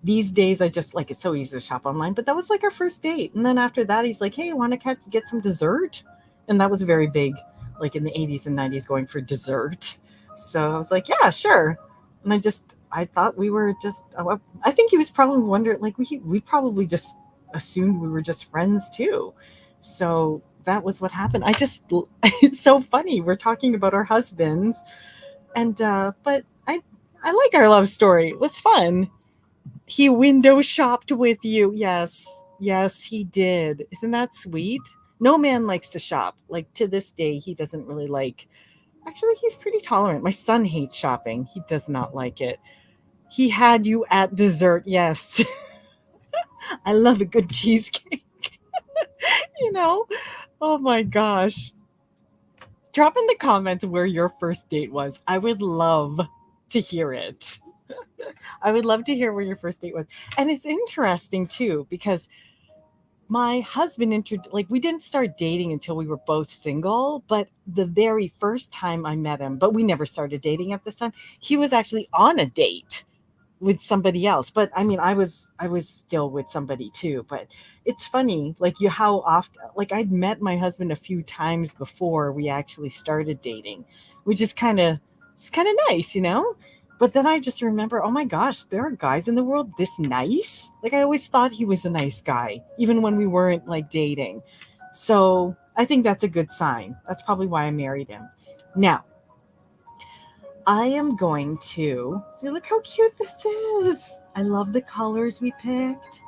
These days, I just like it's so easy to shop online, but that was like our first date. And then after that, he's like, hey, want to get some dessert? And that was very big, like in the 80s and 90s, going for dessert. So I was like, yeah, sure. And I thought we were just, I think he was probably wondering, like, we probably just assumed we were just friends too. So that was what happened. It's so funny. We're talking about our husbands, but I like our love story. It was fun. He window shopped with you. Yes. Yes, he did. Isn't that sweet? No man likes to shop. Like, to this day, he doesn't really like. Actually, he's pretty tolerant. My son hates shopping. He does not like it. He had you at dessert. Yes. I love a good cheesecake. you know? Oh my gosh. Drop in the comments where your first date was. I would love to hear it. I would love to hear where your first date was. And it's interesting too, because my husband we didn't start dating until we were both single, but the very first time I met him, but we never started dating at this time, he was actually on a date with somebody else. But I mean, I was still with somebody too. But it's funny, like, how often, like, I'd met my husband a few times before we actually started dating, which is kind of nice, But then I just remember, oh my gosh, there are guys in the world this nice. Like, I always thought he was a nice guy, even when we weren't like dating. So I think that's a good sign. That's probably why I married him. Now, I am going to see, look how cute this is. I love the colors we picked.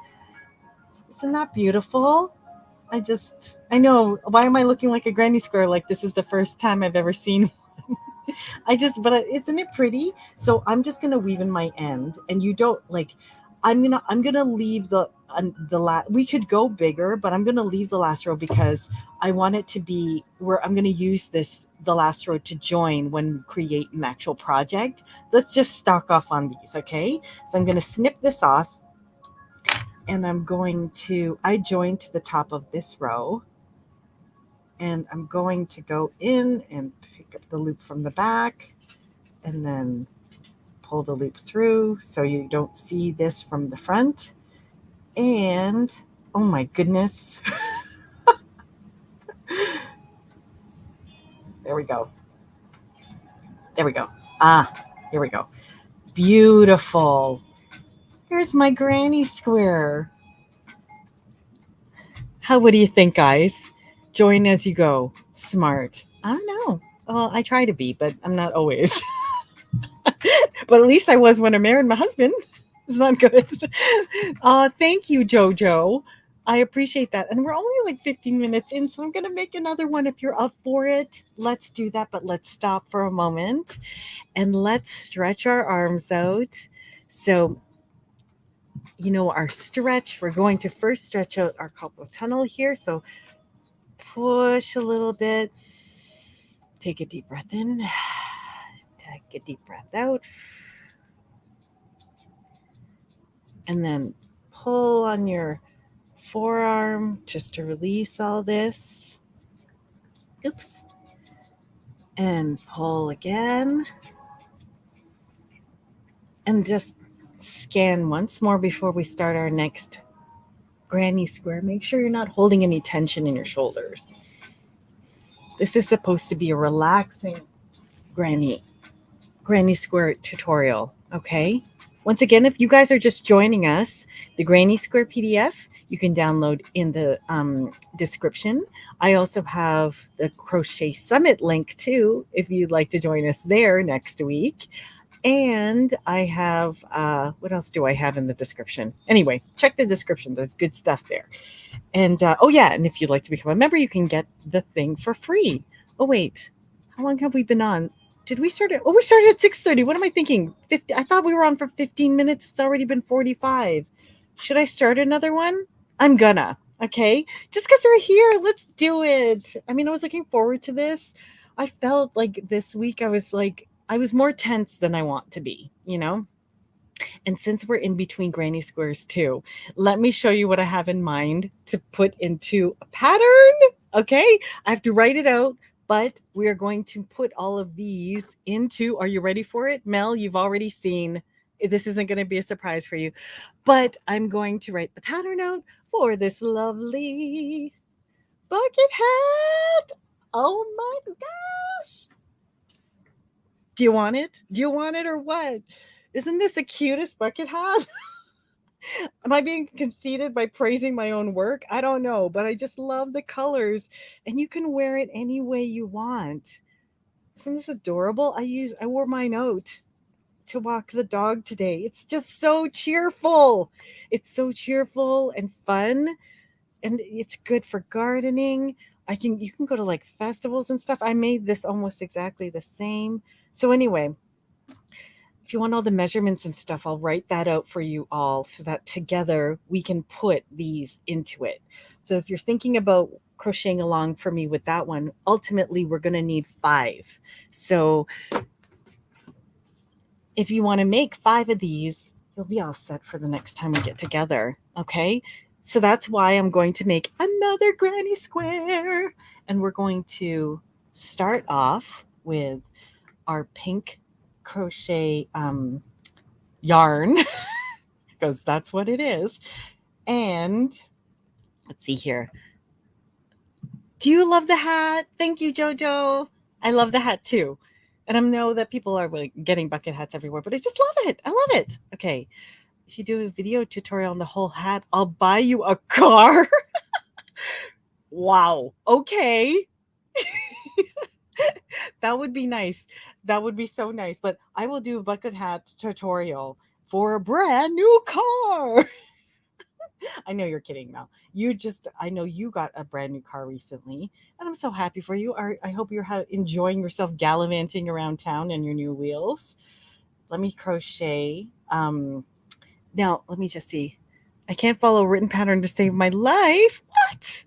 Isn't that beautiful? I know, why am I looking like a granny square? Like, this is the first time I've ever seen but isn't it pretty? So I'm just gonna weave in my end, and you don't like. I'm gonna leave we could go bigger, but I'm gonna leave the last row because I want it to be where I'm gonna use the last row to join when we create an actual project. Let's just stock off on these, okay? So I'm gonna snip this off, and I join to the top of this row, and I'm going to go in and pick up the loop from the back, and then pull the loop through so you don't see this from the front. And oh my goodness. There we go. Here we go. Beautiful. Here's my granny square. What do you think, guys? Join as you go. Smart. I don't know. Well, I try to be, but I'm not always. But at least I was when I married my husband. It's not good. Thank you, Jojo. I appreciate that. And we're only like 15 minutes in, so I'm going to make another one if you're up for it. Let's do that, but let's stop for a moment and let's stretch our arms out. So, our stretch, we're going to first stretch out our carpal tunnel here. So push a little bit. Take a deep breath in. Take a deep breath out. And then pull on your forearm just to release all this. Oops. And pull again. And just scan once more before we start our next granny square. Make sure you're not holding any tension in your shoulders. This is supposed to be a relaxing granny square tutorial, okay? Once again, if you guys are just joining us, the Granny Square PDF you can download in the description. I also have the Crochet Summit link too, if you'd like to join us there next week. And I have, what else do I have in the description? Anyway, check the description. There's good stuff there. And, and if you'd like to become a member, you can get the thing for free. Oh, wait. How long have we been on? Did we start we started at 6:30. What am I thinking? 50. I thought we were on for 15 minutes. It's already been 45. Should I start another one? I'm gonna. Okay. Just because we're here, let's do it. I mean, I was looking forward to this. I felt like this week I was more tense than I want to be, you know? And since we're in between granny squares too, let me show you what I have in mind to put into a pattern. Okay. I have to write it out, but we are going to put all of these into, are you ready for it? Mel, you've already seen, this isn't going to be a surprise for you, but I'm going to write the pattern out for this lovely bucket hat. Oh my gosh. Do you want it? Do you want it or what? Isn't this the cutest bucket hat? Am I being conceited by praising my own work? I don't know, but I just love the colors and you can wear it any way you want. Isn't this adorable? I wore mine out to walk the dog today. It's just so cheerful. It's so cheerful and fun and it's good for gardening. You can go to like festivals and stuff. I made this almost exactly the same. So anyway, if you want all the measurements and stuff, I'll write that out for you all so that together we can put these into it. So if you're thinking about crocheting along for me with that one, ultimately we're going to need 5. So if you want to make 5 of these, you'll be all set for the next time we get together. Okay. So that's why I'm going to make another granny square. And we're going to start off with our pink crochet yarn because that's what it is. And let's see here. Do you love the hat? Thank you, Jojo. I love the hat too. And I know that people are like getting bucket hats everywhere, but I just love it. I love it. Okay. If you do a video tutorial on the whole hat, I'll buy you a car. Wow. Okay. That would be nice. That would be so nice. But I will do a bucket hat tutorial for a brand new car. I know you're kidding, Mel. I know you got a brand new car recently, and I'm so happy for you. I hope you're enjoying yourself gallivanting around town on your new wheels. Let me crochet. Now, let me just see. I can't follow a written pattern to save my life. What?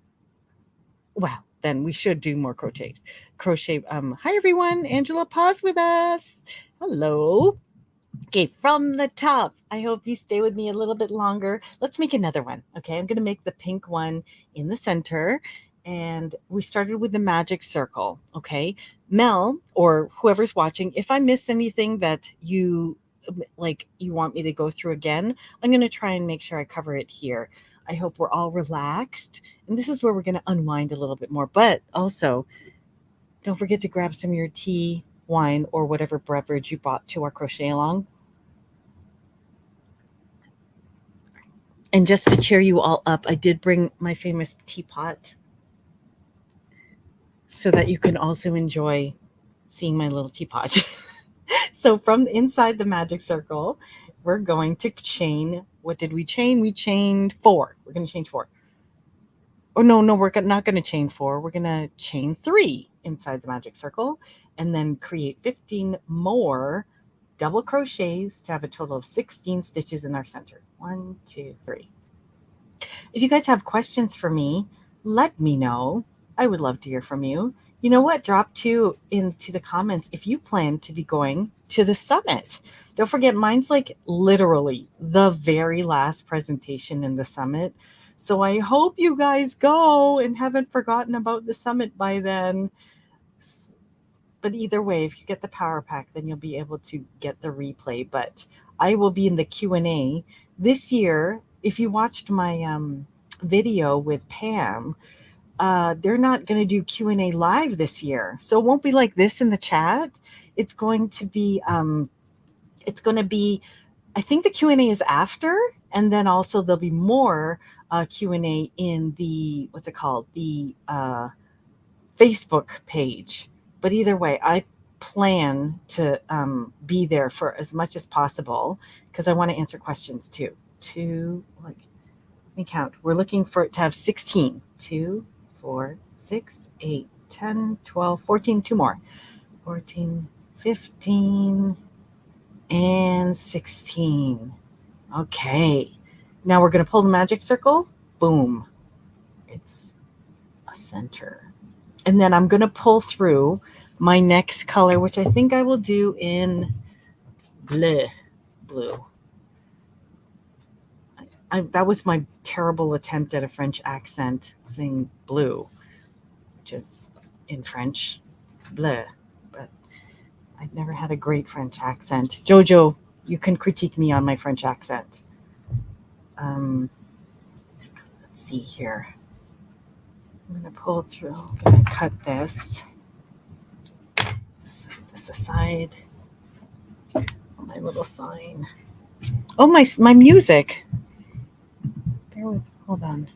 Well, then we should do more crochets. Crochet. Hi, everyone. Angela Paz with us. Hello. Okay, from the top. I hope you stay with me a little bit longer. Let's make another one. Okay, I'm going to make the pink one in the center. And we started with the magic circle. Okay, Mel or whoever's watching, if I missed anything that you want me to go through again, I'm going to try and make sure I cover it here. I hope we're all relaxed. And this is where we're going to unwind a little bit more. But also, don't forget to grab some of your tea, wine, or whatever beverage you bought to our crochet along. And just to cheer you all up, I did bring my famous teapot so that you can also enjoy seeing my little teapot. So from inside the magic circle, we're going to chain. What did we chain? We chained 4. We're going to chain 4. Oh, no, we're not going to chain 4. We're going to chain 3 inside the magic circle and then create 15 more double crochets to have a total of 16 stitches in our center. 1, 2, 3. If you guys have questions for me, let me know. I would love to hear from you. You know what? Drop 2 into the comments if you plan to be going to the summit. Don't forget, mine's like literally the very last presentation in the summit. So I hope you guys go and haven't forgotten about the summit by then. But either way, if you get the power pack, then you'll be able to get the replay. But I will be in the Q&A this year. If you watched my video with Pam, they're not going to do Q&A live this year. So it won't be like this in the chat. It's going to be, I think the Q&A is after, and then also there'll be more Q&A in the, what's it called? The Facebook page. But either way, I plan to be there for as much as possible because I want to answer questions too. Let me count. We're looking for it to have 16. 2, 4, 6, 8, 10, 12, 14, 2 more. 14, 15, and 16. Okay. Now we're going to pull the magic circle. Boom. It's a center. And then I'm going to pull through my next color, which I think I will do in bleu. That was my terrible attempt at a French accent, saying blue, which is in French, bleu. But I've never had a great French accent. Jojo, you can critique me on my French accent. Let's see here. I'm going to pull through. I'm going to cut this. Set this aside. My little sign. Oh, my music. Bear with. Hold on.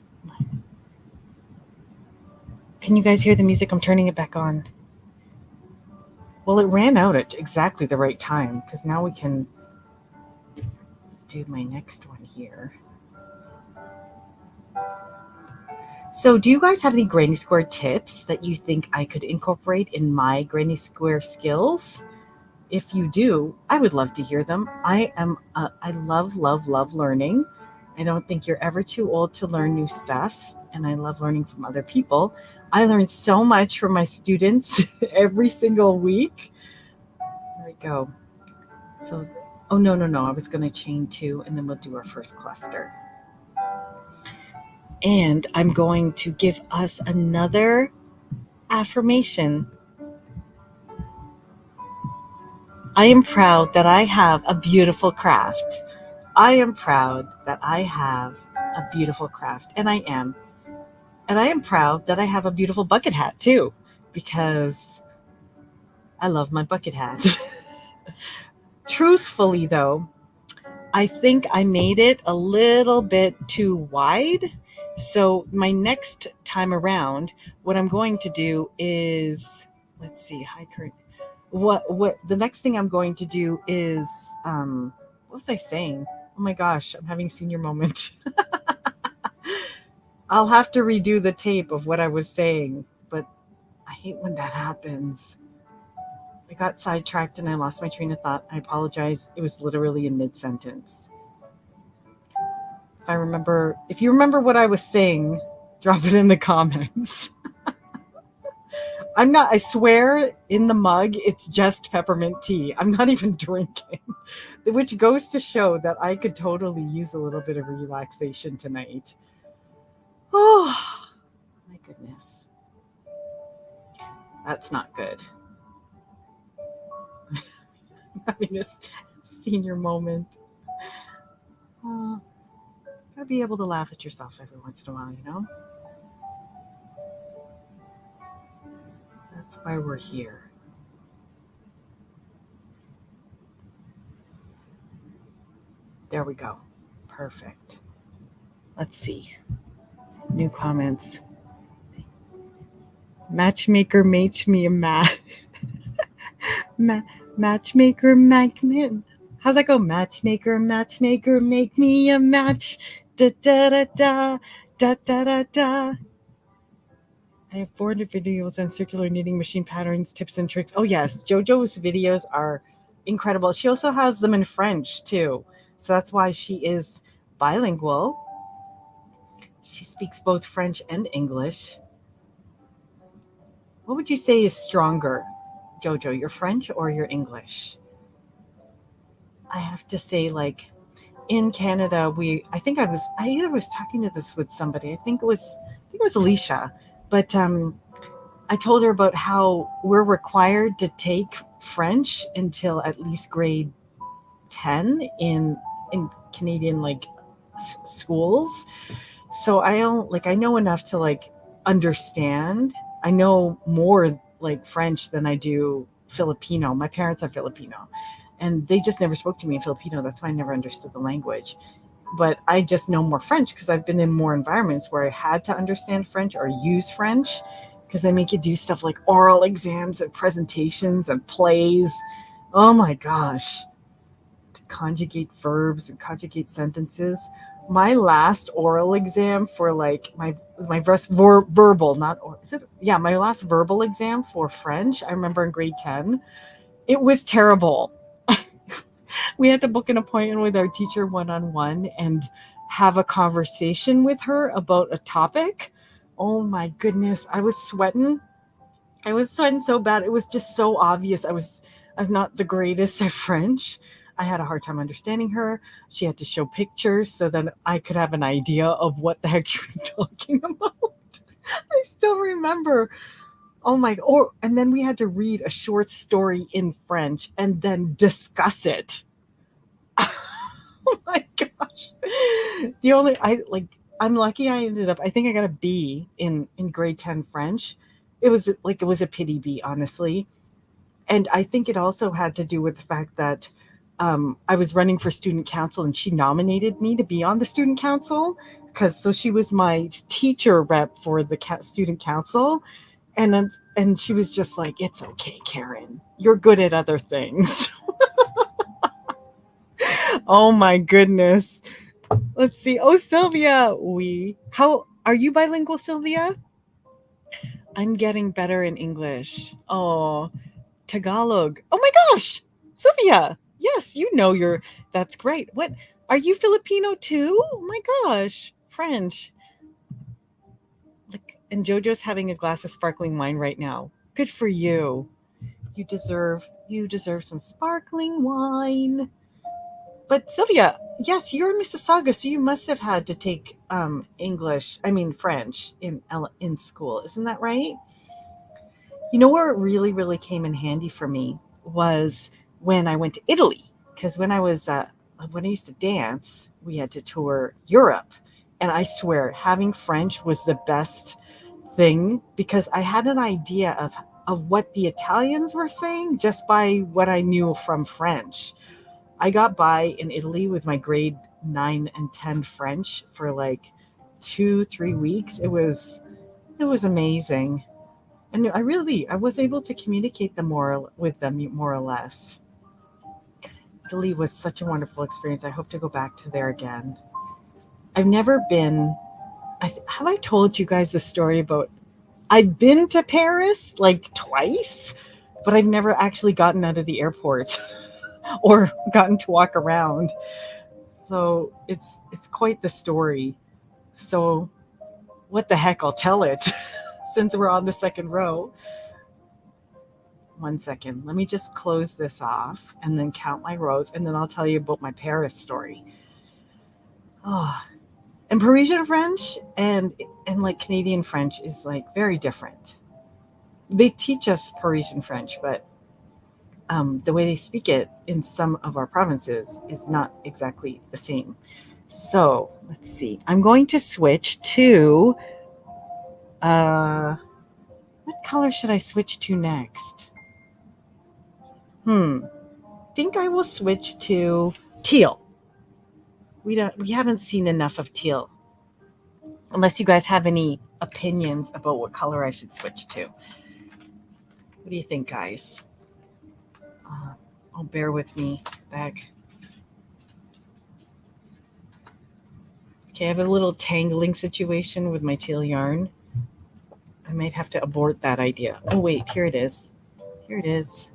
Can you guys hear the music? I'm turning it back on. Well, it ran out at exactly the right time because now we can do my next one here. So do you guys have any Granny Square tips that you think I could incorporate in my Granny Square skills? If you do, I would love to hear them. I love learning. I don't think you're ever too old to learn new stuff, and I love learning from other people. I learn so much from my students every single week. There we go. So, oh, no. I was going to chain 2, and then we'll do our first cluster. And I'm going to give us another affirmation. I am proud that I have a beautiful craft. I am proud that I have a beautiful craft, and I am. And I am proud that I have a beautiful bucket hat too, because I love my bucket hat. Truthfully though, I think I made it a little bit too wide. So my next time around, what I'm going to do is, let's see, high current. What the next thing I'm going to do is, what was I saying? Oh my gosh, I'm having a senior moment. I'll have to redo the tape of what I was saying, but I hate when that happens. I got sidetracked and I lost my train of thought. I apologize. It was literally in mid-sentence. If you remember what I was saying, drop it in the comments. I swear in the mug, it's just peppermint tea. I'm not even drinking, which goes to show that I could totally use a little bit of relaxation tonight. Oh, my goodness. That's not good. I'm having a senior moment. Gotta be able to laugh at yourself every once in a while, you know? That's why we're here. There we go. Perfect. Let's see. New comments. Matchmaker match me a match. Matchmaker make me. How's that go? Matchmaker make me a match. Da da da da da da da da. I have 400 videos on circular knitting machine patterns, tips and tricks. Oh yes, JoJo's videos are incredible. She also has them in French too. So that's why she is bilingual. She speaks both French and English. What would you say is stronger, Jojo, your French or your English? I have to say, like, in Canada, I either was talking to this with somebody. I think it was Alicia, but I told her about how we're required to take French until at least grade 10 in Canadian schools. So I know enough to understand. I know more French than I do Filipino. My parents are Filipino and they just never spoke to me in Filipino. That's why I never understood the language. But I just know more French because I've been in more environments where I had to understand French or use French, because they make you do stuff like oral exams and presentations and plays. Oh my gosh. To conjugate verbs and conjugate sentences. My last oral exam for my verbal, not, is it? Yeah, my last verbal exam for French, I remember in grade 10, it was terrible. We had to book an appointment with our teacher one-on-one and have a conversation with her about a topic. Oh my goodness, I was sweating. I was trying so bad. It was just so obvious. I was not the greatest at French. I had a hard time understanding her. She had to show pictures so that I could have an idea of what the heck she was talking about. I still remember. Oh my, and then we had to read a short story in French and then discuss it. Oh my gosh. The only I like I'm lucky I ended up, I think I got a B in grade 10 French. It was a pity B, honestly. And I think it also had to do with the fact that I was running for student council and she nominated me to be on the student council, because so she was my teacher rep for the student council. And she was just like, "It's okay, Karen. You're good at other things." Oh my goodness. Let's see. Oh, Sylvia, how are you bilingual, Sylvia? I'm getting better in English. Oh, Tagalog. Oh my gosh, Sylvia. Yes, that's great. What, are you Filipino too? Oh my gosh, French. Like, and Jojo's having a glass of sparkling wine right now. Good for you. You deserve some sparkling wine. But Sylvia, yes, you're in Mississauga, so you must have had to take French in school, isn't that right? You know where it really, really came in handy for me was when I went to Italy. Because when I used to dance, we had to tour Europe, and I swear having French was the best thing because I had an idea of what the Italians were saying just by what I knew from French. I got by in Italy with my grade 9 and 10 French for like 2, 3 weeks. It was amazing. And I was able to communicate with them more or less. Italy was such a wonderful experience. I hope to go back to there again. I've never been. Have I told you guys the story about? I've been to Paris like twice, but I've never actually gotten out of the airport or gotten to walk around. So it's quite the story. So what the heck? I'll tell it since we're on the second row. 1 second. Let me just close this off and then count my rows, and then I'll tell you about my Paris story. Oh, and Parisian French and like Canadian French is like very different. They teach us Parisian French, but the way they speak it in some of our provinces is not exactly the same. So let's see. I'm going to switch to uh, what color should I switch to next? Think I will switch to teal. We haven't seen enough of teal. Unless you guys have any opinions about what color I should switch to. What do you think, guys? Oh, bear with me. Back. Okay, I have a little tangling situation with my teal yarn. I might have to abort that idea. Oh wait, here it is. Here it is.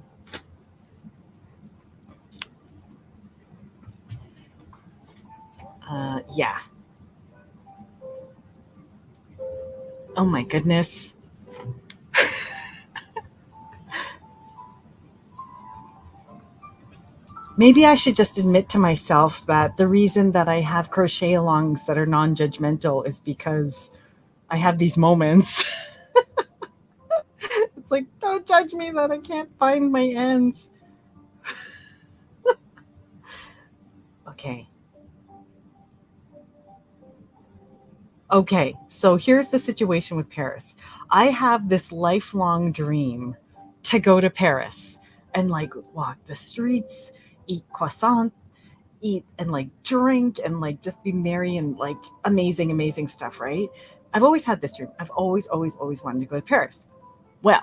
Yeah. Oh my goodness. Maybe I should just admit to myself that the reason that I have crochet-alongs that are non-judgmental is because I have these moments. It's like, don't judge me that I can't find my ends. Okay. Okay, so here's the situation with Paris. I have this lifelong dream to go to Paris and like walk the streets, eat croissant, eat and like drink and like just be merry and like amazing, amazing stuff, right? I've always had this dream. I've always, always, always wanted to go to Paris. Well,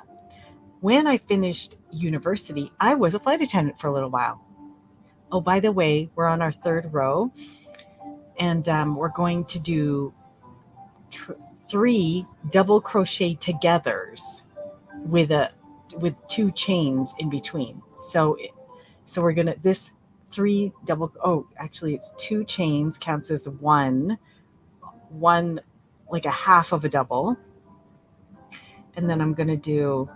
when I finished university, I was a flight attendant for a little while. Oh, by the way, we're on our third row, and we're going to do 3 double crochet togethers with a with 2 chains in between. So we're gonna this 3 double. Oh, actually, it's 2 chains counts as one like a half of a double, and then I'm gonna do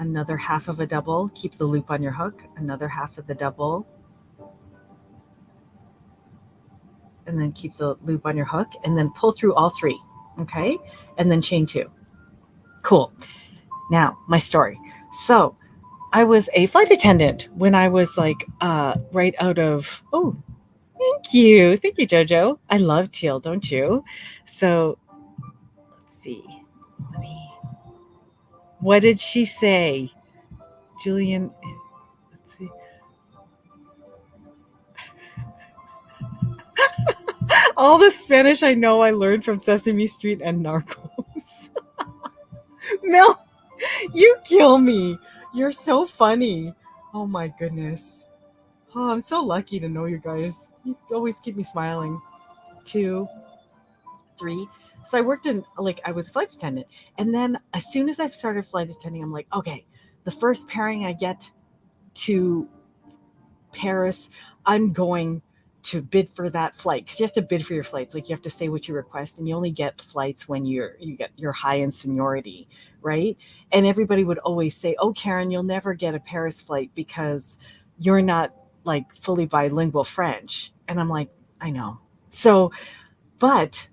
another half of a double, keep the loop on your hook, another half of the double, and then keep the loop on your hook, and then pull through all three, okay? And then chain two. Cool. Now, my story. So, I was a flight attendant when I was like right out of, oh, thank you. Thank you, Jojo. I love teal, don't you? So, let's see. Let me, what did she say? Julian, let's see. All the Spanish I know I learned from Sesame Street and Narcos. Mel, you kill me. You're so funny. Oh my goodness. Oh, I'm so lucky to know you guys. You always keep me smiling. 2, 3. So I worked in, like, I was a flight attendant. And then as soon as I started flight attending, I'm like, okay, the first pairing I get to Paris, I'm going to bid for that flight, because you have to bid for your flights. Like, you have to say what you request, and you only get flights when you get your high in seniority, right? And everybody would always say, oh, Karen, you'll never get a Paris flight because you're not like fully bilingual French. And I'm like, I know. So, but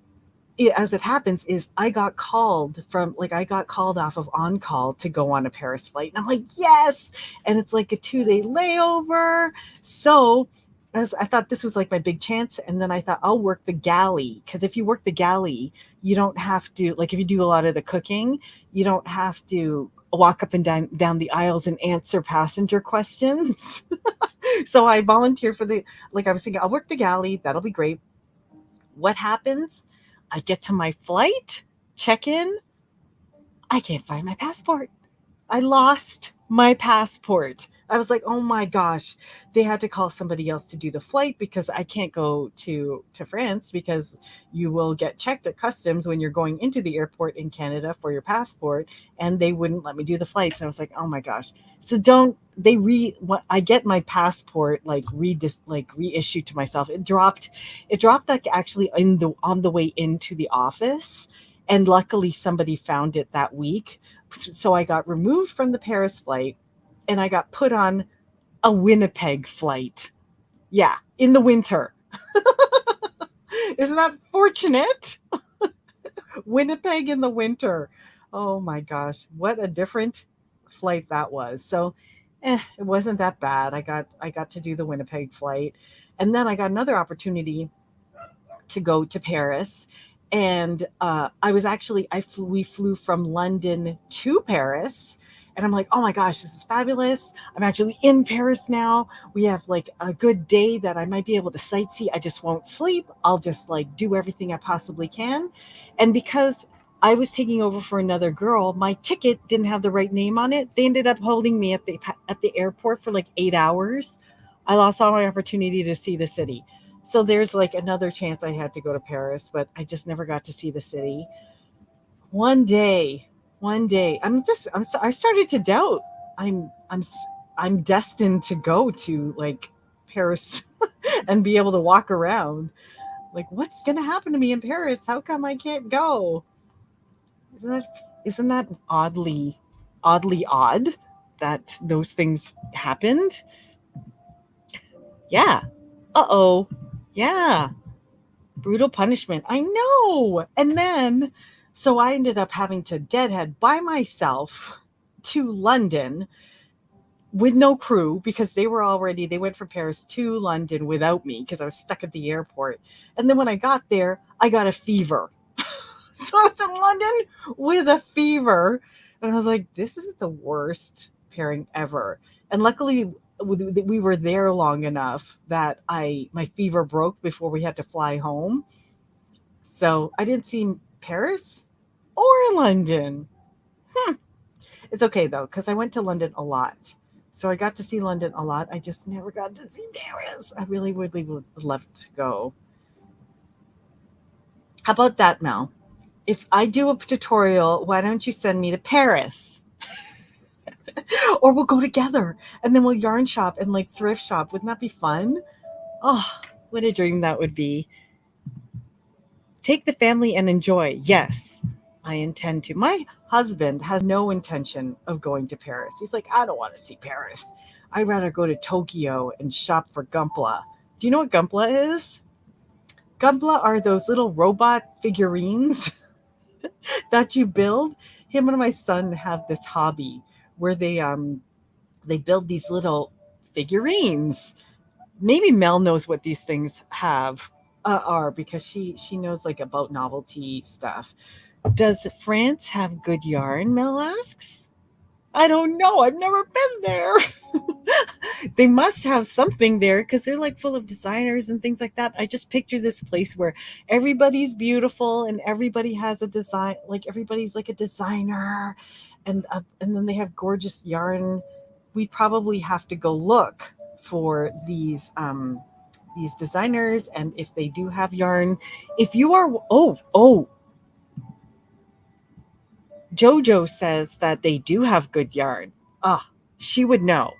as it happens is I got called off of on call to go on a Paris flight, and I'm like, yes. And it's like a 2-day layover. So as I thought this was like my big chance, and then I thought I'll work the galley, because if you work the galley, you don't have to, like, if you do a lot of the cooking, you don't have to walk up and down the aisles and answer passenger questions. So I volunteered for I was thinking, I'll work the galley, that'll be great. What happens? I get to my flight, check in, I can't find my passport. I lost my passport. I was like, oh my gosh, they had to call somebody else to do the flight, because I can't go to France, because you will get checked at customs when you're going into the airport in Canada for your passport, and they wouldn't let me do the flight. So I was like, oh my gosh. So I get my passport reissued to myself. It dropped like actually on the way into the office, and luckily somebody found it that week. So I got removed from the Paris flight, and I got put on a Winnipeg flight. Yeah, in the winter. Isn't that fortunate? Winnipeg in the winter. Oh my gosh, what a different flight that was. So it wasn't that bad. I got to do the Winnipeg flight. And then I got another opportunity to go to Paris. And we flew from London to Paris. And I'm like, oh my gosh, this is fabulous. I'm actually in Paris now. We have like a good day that I might be able to sightsee. I just won't sleep. I'll just like do everything I possibly can. And because I was taking over for another girl, my ticket didn't have the right name on it. They ended up holding me at the airport for like 8 hours. I lost all my opportunity to see the city. So there's like another chance I had to go to Paris, but I just never got to see the city. One day, I started to doubt I'm destined to go to like Paris and be able to walk around. Like, what's going to happen to me in Paris? How come I can't go? Isn't that oddly odd that those things happened? Yeah. Uh-oh. Yeah. Brutal punishment. I know. And then, so I ended up having to deadhead by myself to London with no crew, because they went from Paris to London without me, because I was stuck at the airport. And then when I got there, I got a fever. So I was in London with a fever. And I was like, this is the worst pairing ever. And luckily, we were there long enough that my fever broke before we had to fly home. So I didn't see Paris or London. It's okay though, because I went to London a lot. So I got to see London a lot. I just never got to see Paris. I really would love to go. How about that, Mel? If I do a tutorial, why don't you send me to Paris? Or we'll go together, and then we'll yarn shop and like thrift shop. Wouldn't that be fun? Oh, what a dream that would be. Take the family and enjoy. Yes, I intend to. My husband has no intention of going to Paris. He's like, I don't want to see Paris. I'd rather go to Tokyo and shop for Gumpla. Do you know what Gumpla is? Gumpla are those little robot figurines that you build. Him and my son have this hobby where they build these little figurines. Maybe Mel knows what these things are because she knows like about novelty stuff. Does France have good yarn? Mel asks. I don't know. I've never been there. They must have something there because they're like full of designers and things like that. I just picture this place where everybody's beautiful and everybody has a design, like everybody's like a designer, and then they have gorgeous yarn. We probably have to go look for these designers, and if they do have yarn, if you are Jojo says that they do have good yarn. She would know.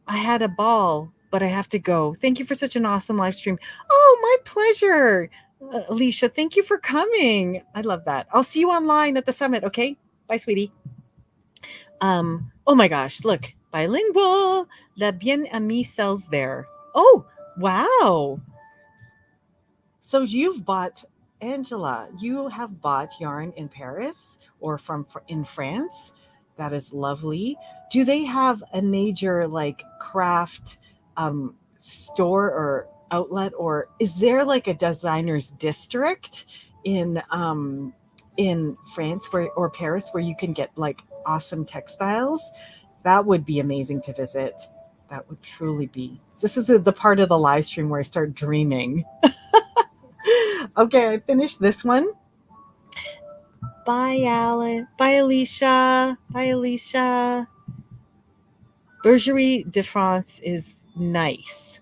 I had a ball, but I have to go. Thank you for such an awesome live stream. Oh, my pleasure. Alicia, thank you for coming. I love that. I'll see you online at the summit, okay? Bye, sweetie. Oh my gosh, look. Bilingual. La Bien Ami sells there. Oh, wow. So Angela, you have bought yarn in Paris or in France? That is lovely. Do they have a major like craft store or outlet, or is there like a designer's district in France or Paris where you can get like awesome textiles? That would be amazing to visit. That would truly be. This is the part of the live stream where I start dreaming. Okay, I finished this one. Bye, Alan. Bye, Alicia. Bye, Alicia. Bergerie de France is nice.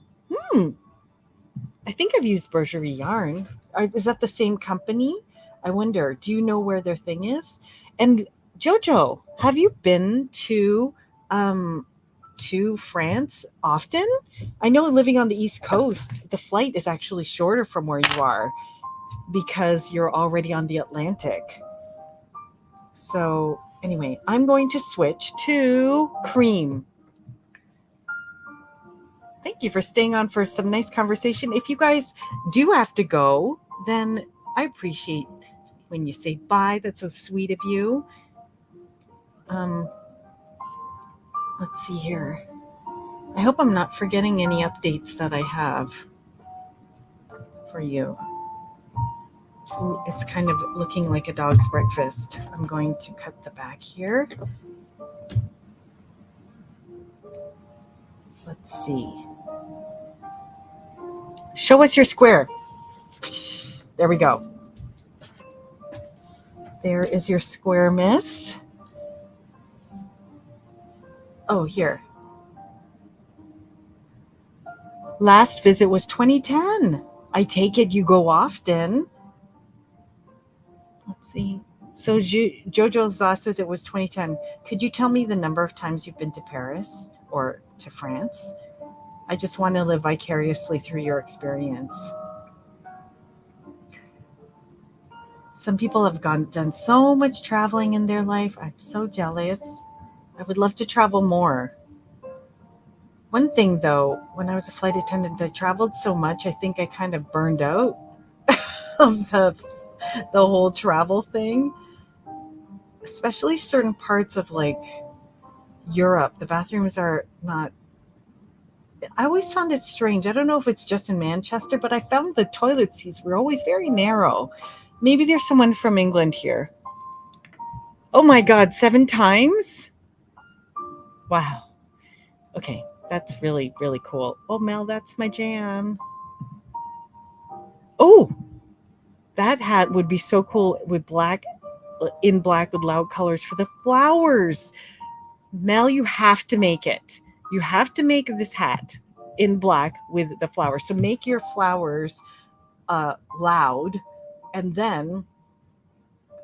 I think I've used Bergerie yarn. Is that the same company? I wonder. Do you know where their thing is? And Jojo, have you been to France often? I know living on the East Coast, the flight is actually shorter from where you are because you're already on the Atlantic. So anyway, I'm going to switch to cream. Thank you for staying on for some nice conversation. If you guys do have to go, then I appreciate when you say bye. That's so sweet of you. Let's see here. I hope I'm not forgetting any updates that I have for you. Ooh, it's kind of looking like a dog's breakfast. I'm going to cut the back here. Let's see. Show us your square. There we go. There is your square, miss. Oh, here. Last visit was 2010. I take it you go often. Let's see. So Jojo's last visit was 2010. Could you tell me the number of times you've been to Paris or to France? I just want to live vicariously through your experience. Some people have done so much traveling in their life. I'm so jealous. I would love to travel more. One thing, though, when I was a flight attendant, I traveled so much, I think I kind of burned out of the whole travel thing, especially certain parts of like Europe. The bathrooms are not. I always found it strange. I don't know if it's just in Manchester, but I found the toilet seats were always very narrow. Maybe there's someone from England here. Oh my God, 7 times? Wow. Okay, that's really, really cool. Oh, Mel, that's my jam. Oh, that hat would be so cool with black with loud colors for the flowers. Mel, you have to make it. You have to make this hat in black with the flowers. So make your flowers loud, and then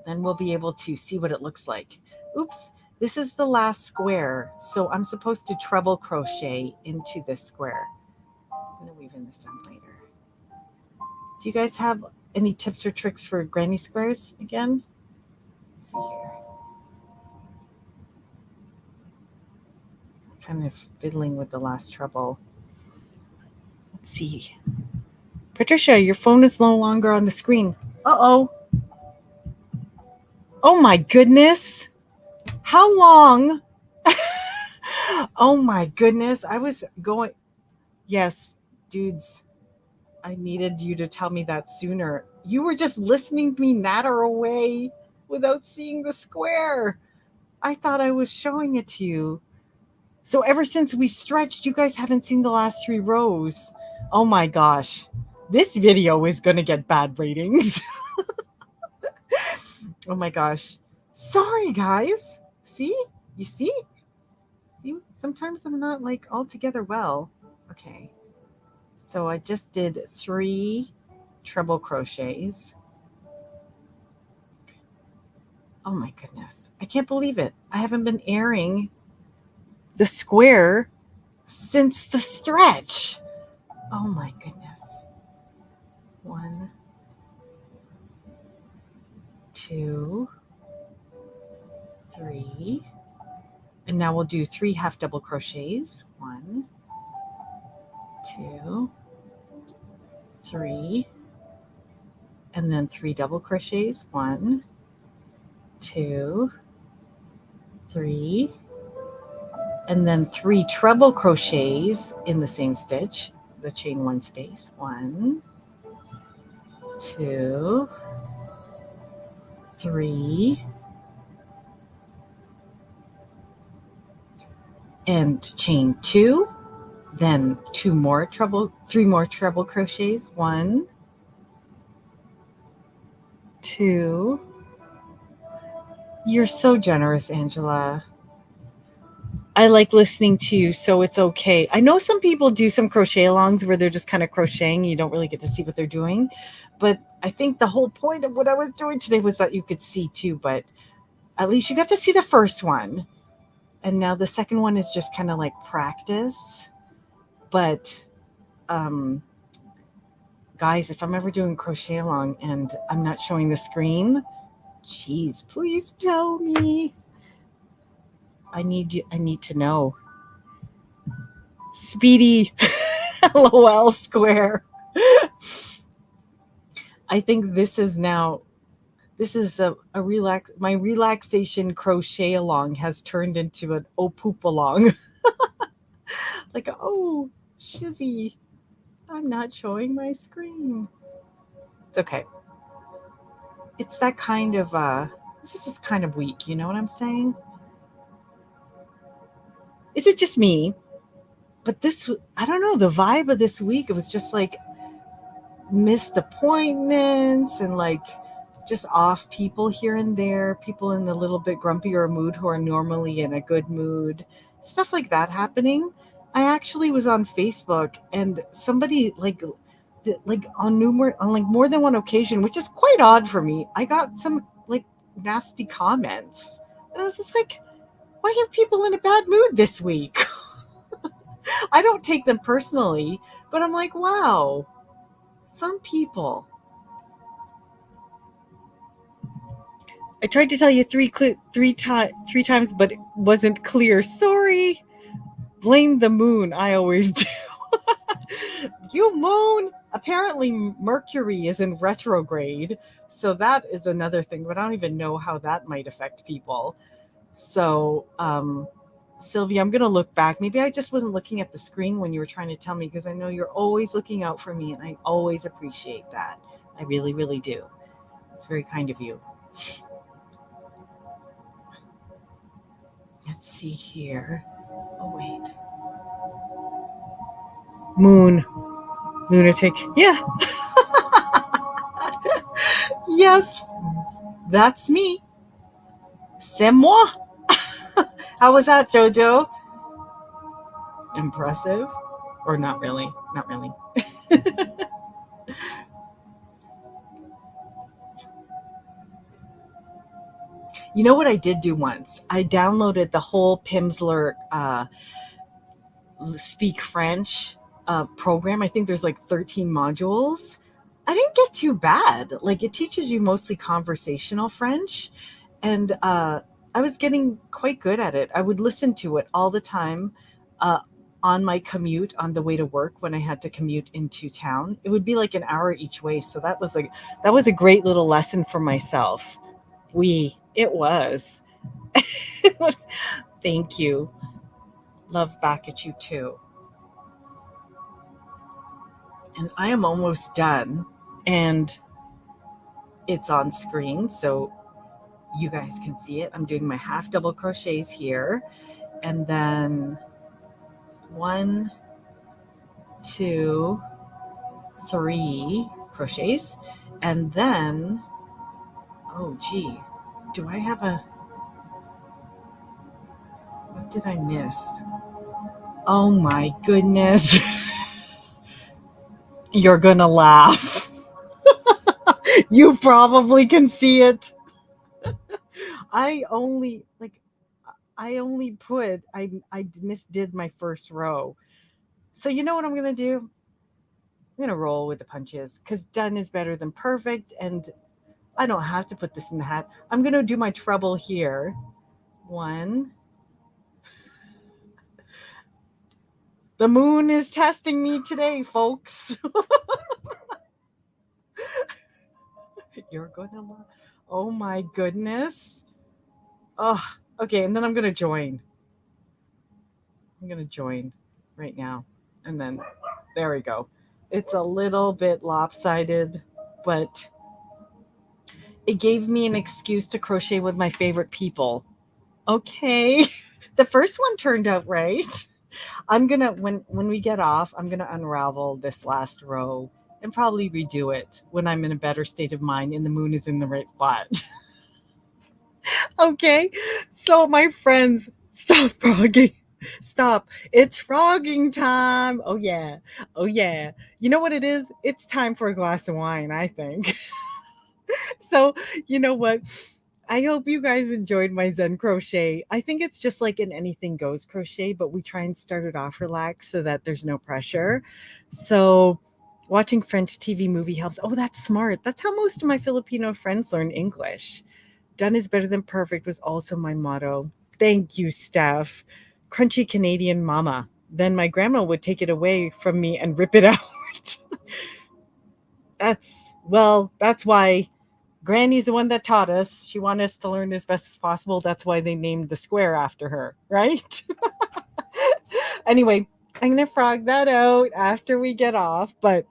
we'll be able to see what it looks like. Oops, this is the last square. So I'm supposed to treble crochet into this square. I'm going to weave in the sun later. Do you guys have any tips or tricks for granny squares again? Let's see here. Kind of fiddling with the last treble. Let's see. Patricia, your phone is no longer on the screen. Uh-oh. Oh my goodness. How long? Oh my goodness. I was going. Yes, dudes, I needed you to tell me that sooner. You were just listening to me natter away without seeing the square. I thought I was showing it to you. So ever since we stretched, you guys haven't seen the last 3 rows. Oh my gosh. This video is going to get bad ratings. Oh my gosh. Sorry, guys. See? You see? See? Sometimes I'm not like altogether well. Okay. So I just did 3 treble crochets. Oh my goodness. I can't believe it. I haven't been airing the square since the stretch. Oh my goodness. 1, 2, 3. And now we'll do 3 half double crochets. 1, 2, 3. And then 3 double crochets. 1, 2, 3. And then 3 treble crochets in the same stitch, the chain 1 space. 1, 2, 3, and chain 2, then 3 more treble crochets. 1, 2. You're so generous, Angela. I like listening to you, so it's okay. I know some people do some crochet-alongs where they're just kind of crocheting. You don't really get to see what they're doing. But I think the whole point of what I was doing today was that you could see too. But at least you got to see the first one. And now the second one is just kind of like practice. But guys, if I'm ever doing crochet-along and I'm not showing the screen, geez, please tell me. I need to know. Speedy LOL square. I think this is my relaxation crochet along has turned into an oh poop along. Like, oh, shizzy, I'm not showing my screen. It's okay. It's that kind of this is kind of weak, you know what I'm saying? Is it just me? But this, I don't know, the vibe of this week, it was just like missed appointments and like just off people here and there, people in a little bit grumpier mood who are normally in a good mood, stuff like that happening. I actually was on Facebook and somebody on more than one occasion, which is quite odd for me, I got some like nasty comments. And I was just like, why are people in a bad mood this week? I don't take them personally, but I'm like, wow, some people. I tried to tell you three times, but it wasn't clear. Sorry. Blame the moon. I always do. You moon. Apparently Mercury is in retrograde. So that is another thing, but I don't even know how that might affect people. So, Sylvia, I'm going to look back. Maybe I just wasn't looking at the screen when you were trying to tell me, because I know you're always looking out for me and I always appreciate that. I really, really do. It's very kind of you. Let's see here. Oh, wait. Moon. Lunatic. Yeah. Yes. That's me. C'est moi. How was that, Jojo? Impressive? Or not really? Not really. You know what I did do once? I downloaded the whole Pimsleur Speak French program. I think there's like 13 modules. I didn't get too bad. Like, it teaches you mostly conversational French. And I was getting quite good at it. I would listen to it all the time uh, on my commute on the way to work when I had to commute into town. It would be like an hour each way, so that was a great little lesson for myself. It was. Thank you. Love back at you too. And I am almost done, and it's on screen, so you guys can see it. I'm doing my half double crochets here, and then one, two, three crochets, and then, oh gee, do I have a, what did I miss? Oh my goodness. You're gonna laugh. You probably can see it. I only like I only put I misdid my first row. So you know what I'm gonna do? I'm gonna roll with the punches because done is better than perfect, and I don't have to put this in the hat. I'm gonna do my treble here. One. The moon is testing me today, folks. You're gonna laugh. Oh my goodness. Oh, okay, and then I'm gonna join. I'm gonna join right now. And then there we go. It's a little bit lopsided, but it gave me an excuse to crochet with my favorite people. Okay. The first one turned out right. I'm gonna when we get off, I'm gonna unravel this last row and probably redo it when I'm in a better state of mind and the moon is in the right spot. Okay. So my friends, stop frogging. Stop. It's frogging time. Oh yeah. Oh yeah. You know what it is? It's time for a glass of wine, I think. So, you know what? I hope you guys enjoyed my Zen crochet. I think it's just like an anything goes crochet, but we try and start it off relaxed so that there's no pressure. So, watching French TV movie helps. Oh, that's smart. That's how most of my Filipino friends learn English. Done is better than perfect was also my motto. Thank you, Steph. Crunchy Canadian mama. Then my grandma would take it away from me and rip it out. That's why Granny's the one that taught us. She wanted us to learn as best as possible. That's why they named the square after her, right? Anyway, I'm going to frog that out after we get off. But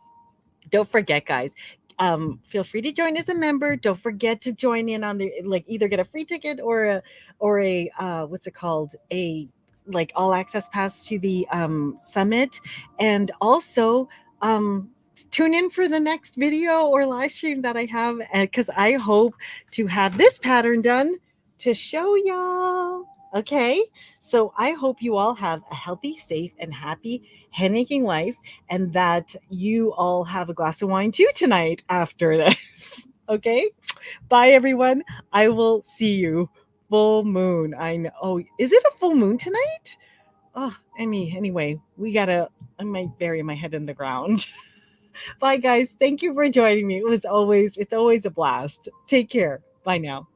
don't forget, guys. Feel free to join as a member. Don't forget to join in on the like either get a free ticket or a what's it called a like all access pass to the summit, and also tune in for the next video or live stream that I have because I hope to have this pattern done to show y'all. Okay, so I hope you all have a healthy, safe, and happy hen making life, and that you all have a glass of wine too tonight after this. Okay, bye everyone. I will see you. Full moon. I know. Oh, is it a full moon tonight? Oh, anyway, I might bury my head in the ground. Bye, guys. Thank you for joining me. It's always a blast. Take care. Bye now.